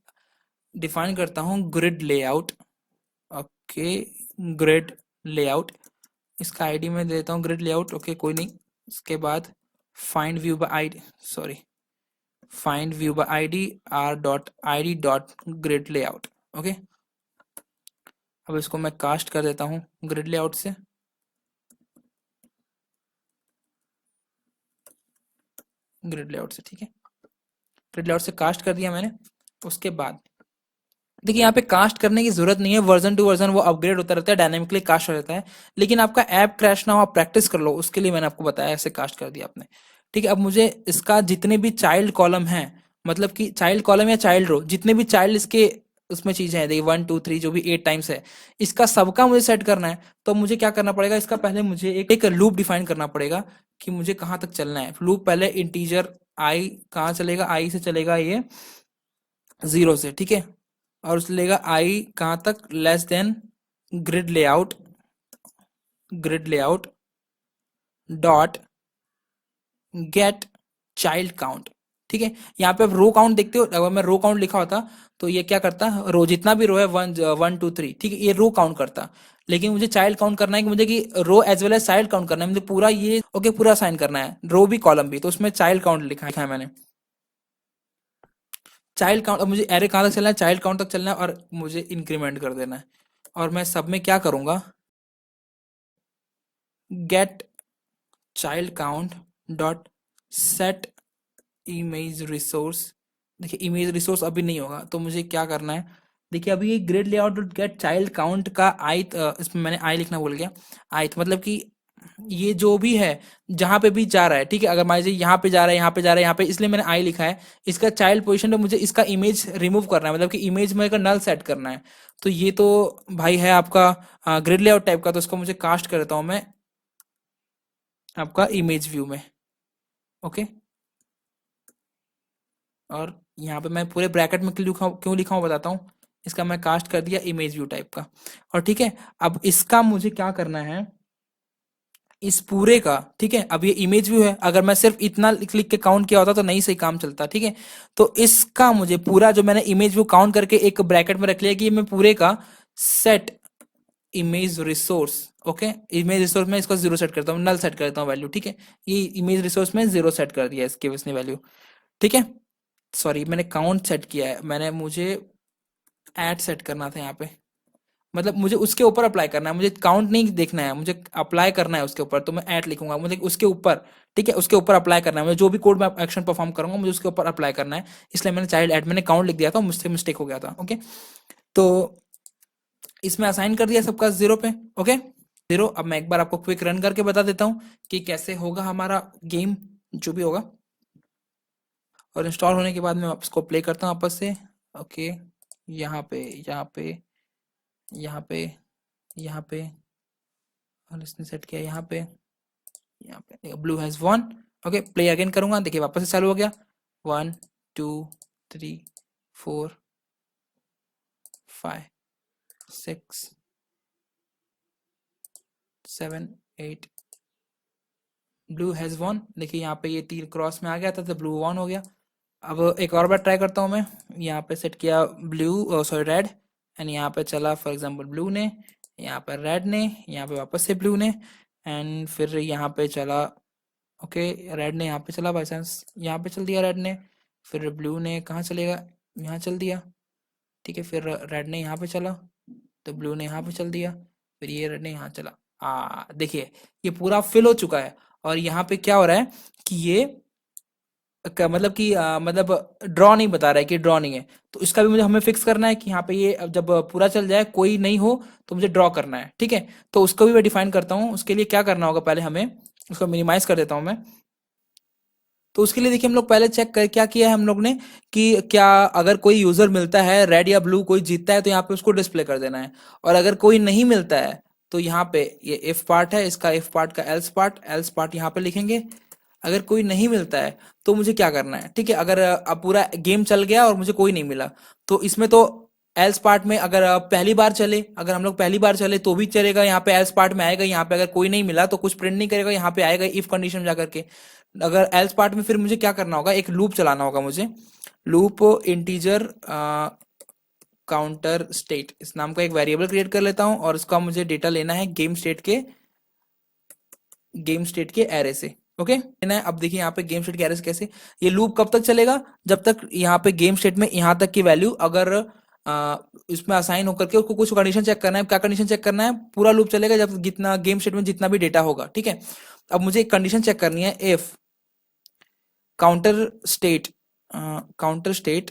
डिफाइन करता हूँ grid layout, okay, grid layout, इसका आईडी मैं देता हूँ ग्रिड लेआउट, ओके, कोई नहीं। इसके बाद find view by ID, sorry, find view by ID R dot I D dot grid layout, okay. अब इसको मैं कास्ट कर देता हूँ ग्रिड लेआउट से, ग्रिड लेआउट से, ठीक है, ग्रिड लेआउट से कास्ट कर दिया मैंने। उसके बाद देखिए यहाँ पे कास्ट करने की जरूरत नहीं है, वर्जन टू वर्जन वो अपग्रेड होता रहता है, डायनेमिकली कास्ट हो जाता है। लेकिन आपका ऐप क्रैश ना हो, आप प्रैक्टिस कर लो, उसके लिए मैंने आपको बताया, ऐसे कास्ट कर दिया आपने, ठीक है। अब मुझे इसका जितने भी चाइल्ड कॉलम है, मतलब कि चाइल्ड कॉलम या चाइल्ड रो, जितने भी चाइल्ड इसके उसमें चीजें हैं, देखिए 1 2 3 जो भी 8 टाइम्स है, इसका सबका मुझे सेट करना है। तो मुझे क्या करना पड़ेगा, इसका पहले मुझे एक लूप डिफाइन करना पड़ेगा कि मुझे कहाँ तक चलना है। लूप पहले इंटीजर आई कहाँ चलेगा, आई से चलेगा ये 0 से, ठीक है, और उसे लेगा आई कहाँ तक, less than grid layout, grid layout dot gate child count, ठीक है। यहाँ पे आप रो काउंट देखते हो, अगर मैं रो काउंट लिखा होता तो ये क्या करता, रो जितना भी रो है 1 1 2 3, ठीक है, ये रो काउंट करता। लेकिन मुझे चाइल्ड काउंट करना है कि मुझे कि row as well as child count करना है, मुझे पूरा ये ओके पूरा साइन करना है, रो भी कॉलम भी, तो उसमें चाइल्ड काउंट लिखा है मैंने, चाइल्ड काउंट। अब मुझे एरे कहाँ तक चलना है, चाइल्ड काउंट तक चलना है, और मुझे इंक्रीमेंट कर देना है। और मैं सब में क्या करूंगा, get child count dot set image resource. देखिए इमेज रिसोर्स अभी नहीं होगा, तो मुझे क्या करना है, देखिए अभी ये grid layout dot gate child count का आई, इसमें मैंने आई लिखना भूल गया, आई मतलब कि ये जो भी है जहां पे भी जा रहा है, ठीक है, अगर मान लीजिए यहाँ पे जा रहा है, यहाँ पे जा रहा है, यहाँ पे, इसलिए मैंने आई लिखा है। इसका चाइल्ड पोजीशन पे मुझे इसका इमेज रिमूव करना है, मतलब कि इमेज में का नल सेट करना है। तो ये तो भाई है आपका ग्रिड लेआउट टाइप का, तो इसको मुझे कास्ट कर देता हूँ मैं आपका इमेज व्यू में, ओके। और यहाँ पे मैं पूरे ब्रैकेट में क्यों लिखा हूँ बताता हूँ। इसका मैं कास्ट कर दिया इमेज व्यू टाइप का, और ठीक है। अब इसका मुझे क्या करना है, इस पूरे का, ठीक है, अब ये इमेज व्यू है, अगर मैं सिर्फ इतना लिख लिख के काउंट किया होता तो नहीं सही काम चलता, ठीक है। तो इसका मुझे पूरा जो मैंने इमेज व्यू काउंट करके एक ब्रैकेट में रख लिया कि ये मैं पूरे का set image resource, okay, image resource में इसको 0 सेट करता हूँ, नल सेट करता हूँ वैल्यू, ठीक है। ये इमेज रिसोर्स में 0 सेट कर दिया इसके उसने वैल्यू, ठीक है। सॉरी मैंने काउंट सेट किया है, मैंने मुझे ऐड सेट करना था यहाँ पे, मतलब मुझे उसके ऊपर अप्लाई करना है, मुझे काउंट नहीं देखना है, मुझे अप्लाई करना है उसके ऊपर, तो मैं ऐड लिखूंगा, मुझे उसके ऊपर, ठीक है, उसके ऊपर अप्लाई करना है, मुझे जो भी कोड में एक्शन परफॉर्म करूंगा मुझे उसके ऊपर अप्लाई करना है। इसलिए मैंने चाइल्ड ऐड मैंने काउंट लिख दिया था, मुझसे मिस्टेक हो गया था, ओके। तो इसमें असाइन कर दिया सबका 0 पे, ओके, 0। अब मैं एक बार आपको क्विक रन करके बता देता हूँ कि कैसे होगा हमारा गेम, जो भी होगा। और इंस्टॉल होने के बाद मैं इसको प्ले करता हूँ वापस से, ओके, यहाँ पे, यहाँ पे, यहाँ पे, यहाँ पे, और इसने सेट किया यहाँ पे blue has one, okay, play again करूंगा, देखिए वापस से चालू हो गया, 1 2 3 4 5 6 7 8, ब्लू हैज वन, देखिए यहाँ पे ये तीर क्रॉस में आ गया था तो ब्लू वन हो गया। अब एक और बार ट्राई करता हूँ मैं, यहाँ पे सेट किया ब्लू, सॉरी रेड, एंड यहाँ पे चला फॉर एग्जांपल ब्लू ने, यहाँ पर रेड ने, यहाँ पे वापस से ब्लू ने, एंड फिर यहाँ पे चला, ओके, रेड ने यहाँ पे चला, बाई चांस यहाँ पे चल दिया रेड ने, फिर ब्लू ने कहाँ चलेगा, यहाँ चल दिया, ठीक है, फिर रेड ने यहाँ पे चला तो ब्लू ने यहाँ पे चल दिया, फिर ये रेड ने यहाँ चला, देखिए ये पूरा फिल हो चुका है। और यहाँ पे क्या हो रहा है कि ये मतलब कि मतलब ड्रॉ नहीं बता रहा है कि ड्रॉ नहीं है, तो इसका भी मुझे हमें फिक्स करना है कि यहाँ पे ये अब जब पूरा चल जाए कोई नहीं हो तो मुझे ड्रॉ करना है, ठीक है। तो उसको भी मैं डिफाइन करता हूँ, उसके लिए क्या करना होगा, पहले हमें उसको मिनिमाइज कर देता हूँ मैं। तो उसके लिए देखिए हम लोग पहले चेक कर क्या किया है हम लोग ने, कि क्या अगर कोई यूजर मिलता है रेड या ब्लू कोई जीतता है तो यहाँ पे उसको डिस्प्ले कर देना है, और अगर कोई नहीं मिलता है तो यहाँ पे ये इफ पार्ट है, इसका इफ पार्ट का एल्स पार्ट यहाँ पे लिखेंगे। अगर कोई नहीं मिलता है तो मुझे क्या करना है, ठीक है, अगर अब पूरा गेम चल गया और मुझे कोई नहीं मिला तो इसमें तो एल्स पार्ट में अगर पहली बार चले, अगर हम लोग पहली बार चले तो भी चलेगा, यहाँ पे एल्स पार्ट में आएगा, यहाँ पे अगर कोई नहीं मिला तो कुछ प्रिंट नहीं करेगा, यहाँ पे आएगा इफ कंडीशन में जाकर के। अगर एल्स पार्ट में फिर मुझे क्या करना होगा, एक लूप चलाना होगा मुझे, लूप इंटीजर काउंटर स्टेट इस नाम का एक वेरिएबल क्रिएट कर लेता हूँ, और उसका मुझे डेटा लेना है गेम स्टेट के एरे से। ओके लेना है। अब देखिए यहाँ पे गेम स्टेट के एरे से कैसे, ये लूप कब तक चलेगा, जब तक यहाँ पे गेम स्टेट में यहाँ तक की वैल्यू अगर इसमें असाइन होकर के उसको कुछ कंडीशन चेक करना है। क्या कंडीशन चेक करना है, पूरा लूप चलेगा जब जितना गेम स्टेट में जितना भी डेटा होगा, ठीक है। अब मुझे एक कंडीशन चेक करनी है, if counter state counter state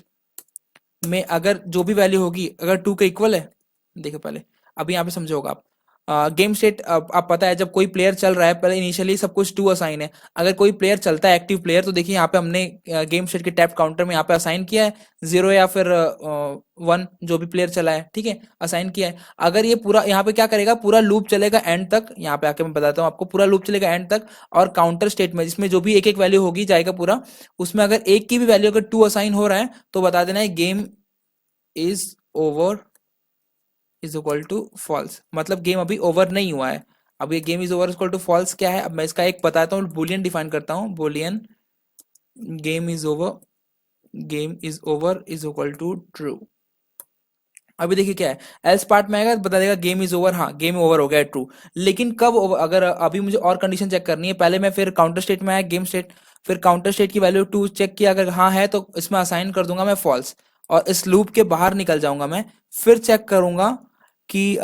में अगर जो भी वैल्यू होगी अगर 2 के इक्वल है, देखो पहले अभी यहाँ पे समझे होगा आप, गेम स्टेट आप पता है जब कोई प्लेयर चल रहा है पहले इनिशियली सब कुछ 2 असाइन है। अगर कोई प्लेयर चलता है एक्टिव प्लेयर, तो देखिए यहाँ पे हमने गेम स्टेट के टैप काउंटर में यहाँ पे असाइन किया है 0 या फिर 1, जो भी प्लेयर चला है, ठीक है, असाइन किया है। अगर ये पूरा यहाँ पे क्या करेगा, पूरा लूप चलेगा एंड तक, यहाँ पे आके मैं बताता हूँ आपको, पूरा लूप चलेगा एंड तक, और काउंटर स्टेट में जिसमें जो भी एक एक वैल्यू होगी जाएगा पूरा, उसमें अगर एक की भी वैल्यू अगर 2 असाइन हो रहा है तो बता देना है game is over is equal to false, मतलब गेम अभी ओवर नहीं हुआ है। अब ये game is over equal to false क्या है, अब मैं इसका एक बताता हूँ, बुलियन डिफाइन करता हूँ, boolean game is over, game is over is equal to true. अभी देखिए क्या है, एल्स पार्ट में आएगा बता देगा गेम इज ओवर, हाँ गेम ओवर हो गया ट्रू। लेकिन कब अगर अभी मुझे और कंडीशन चेक करनी है, पहले मैं फिर काउंटर स्टेट में आया गेम स्टेट, फिर काउंटर स्टेट की वैल्यू 2 चेक किया, अगर हाँ है तो इसमें असाइन कर दूंगा मैं फॉल्स, और इस लूप के बाहर निकल जाऊंगा मैं, फिर चेक करूंगा कि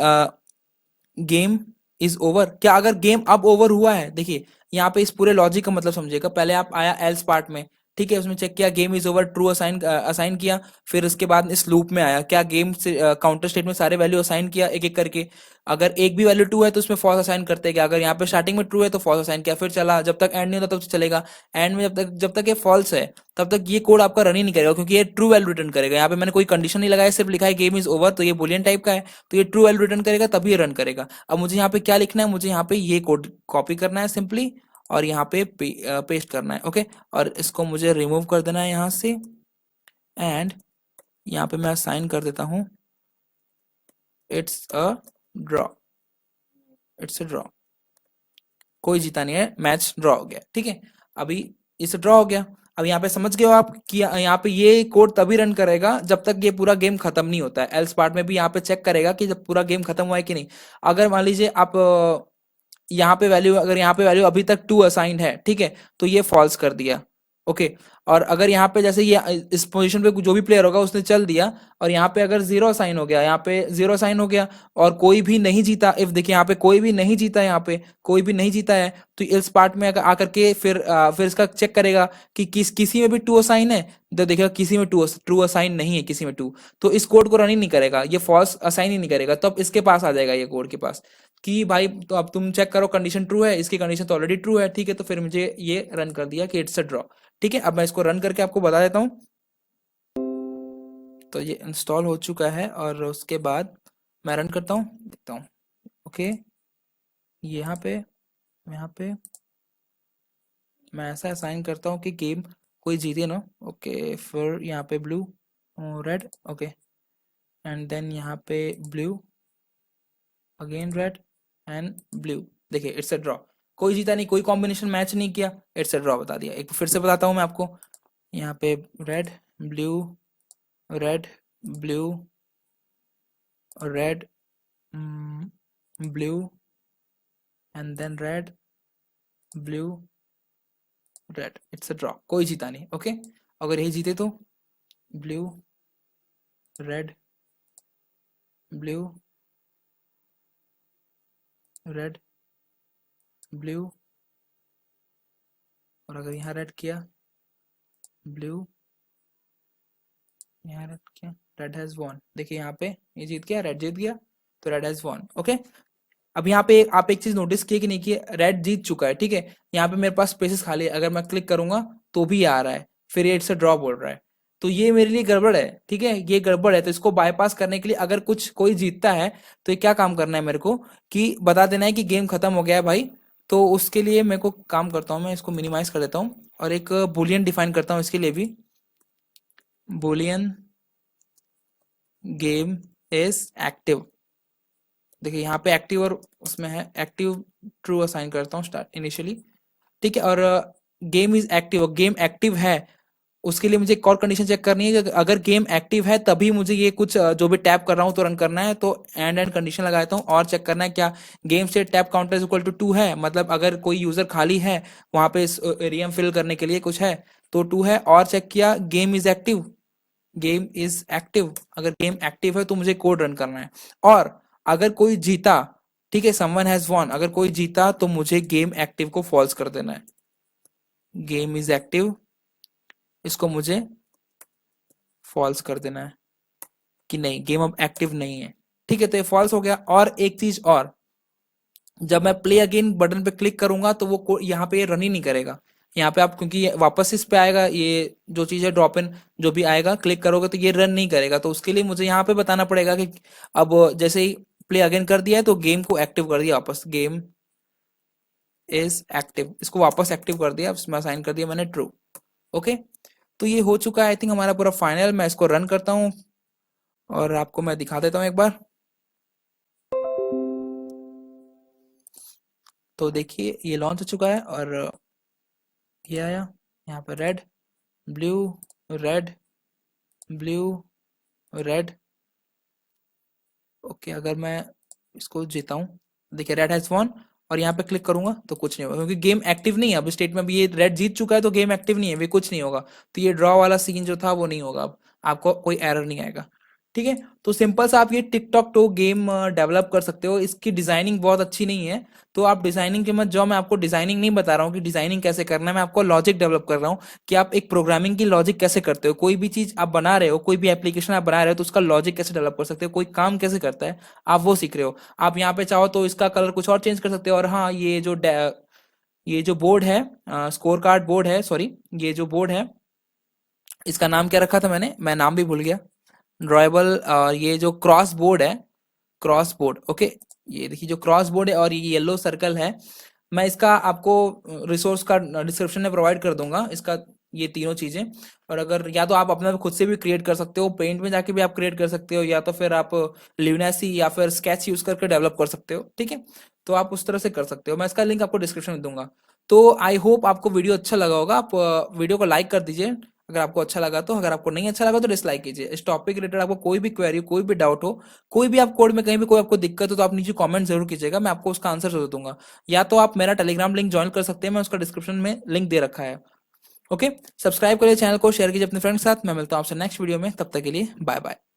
गेम इज ओवर, क्या अगर गेम अब ओवर हुआ है। देखिए यहाँ पे इस पूरे लॉजिक का मतलब समझिएगा, पहले आप आया एल्स पार्ट में, ठीक है, उसमें चेक किया game is over true assign assign किया, फिर उसके बाद इस लूप में आया, क्या गेम से काउंटर स्टेट में सारे वैल्यू असाइन किया एक एक करके, अगर एक भी वैल्यू 2 है तो उसमें फॉल्स असाइन करते गया, अगर यहाँ पे स्टार्टिंग में ट्रू है तो फॉल्स असाइन किया, फिर चला जब तक एंड नहीं होता तब तक चलेगा। एंड में जब तक ये फॉल्स है तब तक ये कोड आपका रन ही नहीं करेगा, क्योंकि ये ट्रू वैल्यू रिटर्न करेगा। यहाँ पे मैंने कोई कंडीशन नहीं लगाया, सिर्फ लिखा है गेम इज ओवर, तो ये बुलियन टाइप का है, तो ये ट्रू वैल्यू रिटर्न करेगा तभी ये रन करेगा। अब मुझे यहाँ पे क्या लिखना है, मुझे यहाँ पे ये कोड कॉपी करना है सिंपली, और यहाँ पे पेस्ट करना है। ओके, और इसको मुझे रिमूव कर देना है यहाँ से, एंड यहाँ पे मैं असाइन कर देता हूँ it's a draw, it's a draw, कोई जीता नहीं है, मैच ड्रॉ हो गया, ठीक है। अभी इसे ड्रॉ हो गया। अब यहाँ पे समझ गए हो आप कि यहाँ पे ये कोड तभी रन करेगा जब तक ये पूरा गेम खत्म नहीं होता है। एल्स पार्ट में भी यहाँ पे चेक करेगा कि जब पूरा गेम खत्म हुआ है कि नहीं। अगर मान लीजिए आप यहाँ पे वैल्यू, अगर यहाँ पे वैल्यू अभी तक 2 असाइंड है, ठीक है, तो ये फॉल्स कर दिया। ओके, और अगर यहाँ पे जैसे ये इस पोजीशन पे जो भी प्लेयर होगा उसने चल दिया, और यहाँ पे अगर 0 साइन हो गया, यहाँ पे 0 साइन हो गया, और कोई भी नहीं जीता, इफ देखिए यहाँ पे कोई भी नहीं जीता, यहाँ पे कोई भी नहीं जीता है, तो इस पार्ट में अगर आकर के फिर इसका चेक करेगा कि किसी में भी 2 असाइन है, तो देखेगा किसी में ट्रू असाइन नहीं है, किसी में 2, तो इस कोड को रन ही नहीं करेगा, ये फॉल्स असाइन ही नहीं करेगा। तो अब इसके पास आ जाएगा ये कोड के पास कि भाई तो अब तुम चेक करो कंडीशन ट्रू है, इसकी कंडीशन तो ऑलरेडी ट्रू है, ठीक है, तो फिर मुझे ये रन कर दिया कि इट्स अ ड्रॉ। ठीक है, अब मैं इसको रन करके आपको बता देता हूँ। तो ये इंस्टॉल हो चुका है, और उसके बाद मैं रन करता हूँ, देखता हूँ। ओके, यहाँ पे मैं ऐसा असाइन करता हूँ कि गेम कोई जीते ना। ओके, फिर यहाँ पे blue red, okay, and then यहाँ पे blue again red and blue. देखिए इट्स अ ड्रॉ, कोई जीता नहीं, कोई कॉम्बिनेशन मैच नहीं किया, इट्स अ ड्रॉ बता दिया। एक फिर से बताता हूँ मैं आपको, यहाँ पे red blue red blue red blue and then red blue red, it's a draw, कोई जीता नहीं। ओके, अगर यही जीते तो blue red blue red blue, और अगर यहाँ रेड किया ब्लू, यहाँ रेड किया, रेड हैज वॉन। देखिए यहाँ पे ये जीत गया, रेड जीत गया, तो रेड हैज वॉन। ओके, अब यहाँ पे आप एक चीज नोटिस किए कि नहीं किए, रेड जीत चुका है, ठीक है। यहाँ पे मेरे पास स्पेसेस खाली है, अगर मैं क्लिक करूंगा तो भी आ रहा है, फिर ये इट्स ड्रॉ बोल रहा है, तो ये मेरे लिए गड़बड़ है, ठीक है, ये गड़बड़ है। तो इसको बाईपास करने के लिए अगर कुछ कोई जीतता है तो ये क्या काम करना है मेरे को, कि बता देना है कि गेम खत्म हो गया है भाई। तो उसके लिए मेरे को काम करता हूँ, मैं इसको मिनिमाइज कर देता हूँ, और एक बुलियन डिफाइन करता हूँ इसके लिए भी, बुलियन गेम इज एक्टिव। देखिए यहाँ पे एक्टिव और उसमें है एक्टिव, ट्रू असाइन करता हूँ स्टार्ट इनिशियली, ठीक है। और game is active, game active है, उसके लिए मुझे एक और कंडीशन चेक करनी है कि अगर गेम एक्टिव है तभी मुझे ये कुछ जो भी टैप कर रहा हूँ तो रन करना है। तो एंड कंडीशन लगा देता हूँ और चेक करना है क्या गेम से tap counter is equal to 2 है, मतलब अगर कोई यूजर खाली है वहां पे इस एरिया फिल करने के लिए कुछ है तो 2 है। और चेक किया game is active, game is active, अगर गेम एक्टिव है तो मुझे कोड रन करना है। और अगर कोई जीता, ठीक है, समवन हैज वॉन, अगर कोई जीता तो मुझे गेम एक्टिव को फॉल्स कर देना है। गेम इज एक्टिव, इसको मुझे फॉल्स कर देना है कि नहीं गेम अब एक्टिव नहीं है, ठीक है। तो ये फॉल्स हो गया। और एक चीज और, जब मैं प्ले अगेन बटन पे क्लिक करूंगा तो वो यहाँ पे ये रन ही नहीं करेगा। यहाँ पे आप क्योंकि वापस इस पे आएगा, ये जो चीज है ड्रॉप इन जो भी आएगा क्लिक करोगे तो ये रन नहीं करेगा। तो उसके लिए मुझे यहाँ पे बताना पड़ेगा कि अब जैसे ही प्ले अगेन कर दिया है तो गेम को एक्टिव कर दिया वापस, गेम इज एक्टिव, इसको वापस एक्टिव कर दिया, इसमें असाइन कर दिया मैंने ट्रू। ओके, तो ये हो चुका है आई थिंक हमारा पूरा फाइनल। मैं इसको रन करता हूँ और आपको मैं दिखा देता हूँ एक बार। तो देखिए ये लॉन्च हो चुका है और ये आया यहाँ पे red blue red blue red. Okay, अगर मैं इसको जीता हूँ, देखिए रेड हैज वॉन, और यहाँ पे क्लिक करूंगा तो कुछ नहीं होगा क्योंकि गेम एक्टिव नहीं है। अब स्टेट में भी ये रेड जीत चुका है तो गेम एक्टिव नहीं है, वे कुछ नहीं होगा। तो ये ड्रॉ वाला सीन जो था वो नहीं होगा, अब आपको कोई एरर नहीं आएगा, ठीक है। तो सिंपल सा आप ये टिकटॉक टू गेम डेवलप कर सकते हो। इसकी डिजाइनिंग बहुत अच्छी नहीं है तो आप डिजाइनिंग के मत जाओ, मैं आपको डिजाइनिंग नहीं बता रहा हूँ कि डिजाइनिंग कैसे करना है, मैं आपको लॉजिक डेवलप कर रहा हूँ कि आप एक प्रोग्रामिंग की लॉजिक कैसे करते हो। कोई भी चीज आप बना रहे हो, कोई भी एप्लीकेशन आप बना रहे हो तो उसका लॉजिक कैसे डेवलप कर सकते हो, कोई काम कैसे करता है, आप वो सीख रहे हो। आप यहाँ पे चाहो तो इसका कलर कुछ और चेंज कर सकते हो। और हाँ, ये जो बोर्ड है, स्कोर कार्ड बोर्ड है, सॉरी, ये जो बोर्ड है इसका नाम क्या रखा था मैंने, मैं नाम भी भूल गया। ड्रॉयबल, ये जो क्रॉस बोर्ड है, क्रॉस बोर्ड, ओके, ये देखिए जो क्रॉस बोर्ड है और ये येलो सर्कल है, मैं इसका आपको रिसोर्स का डिस्क्रिप्शन में प्रोवाइड कर दूंगा इसका, ये तीनों चीजें। और अगर या तो आप अपना खुद से भी क्रिएट कर सकते हो, पेंट में जाके भी आप क्रिएट कर सकते हो, या तो फिर आप लिवनेसी या फिर स्केच यूज करके डेवलप कर सकते हो, ठीक है। तो आप उस तरह से कर सकते हो, मैं इसका लिंक आपको डिस्क्रिप्शन में दूंगा। तो आई होप आपको वीडियो अच्छा लगा होगा। आप वीडियो को लाइक कर दीजिए अगर आपको अच्छा लगा तो, अगर आपको नहीं अच्छा लगा तो डिसलाइक कीजिए। इस टॉपिक रिलेटेड आपको कोई भी क्वेरी, कोई भी डाउट हो, कोई भी आप कोड में कहीं भी कोई आपको दिक्कत हो तो आप नीचे कमेंट जरूर कीजिएगा, मैं आपको उसका आंसर जरूर दूंगा। या तो आप मेरा टेलीग्राम लिंक ज्वाइन कर सकते हैं, मैं उसका डिस्क्रिप्शन में लिंक दे रखा है। ओके, सब्सक्राइब करिए चैनल को, शेयर कीजिए अपने फ्रेंड्स के साथ। मैं मिलता हूँ आपसे नेक्स्ट वीडियो में, तब तक के लिए बाय बाय।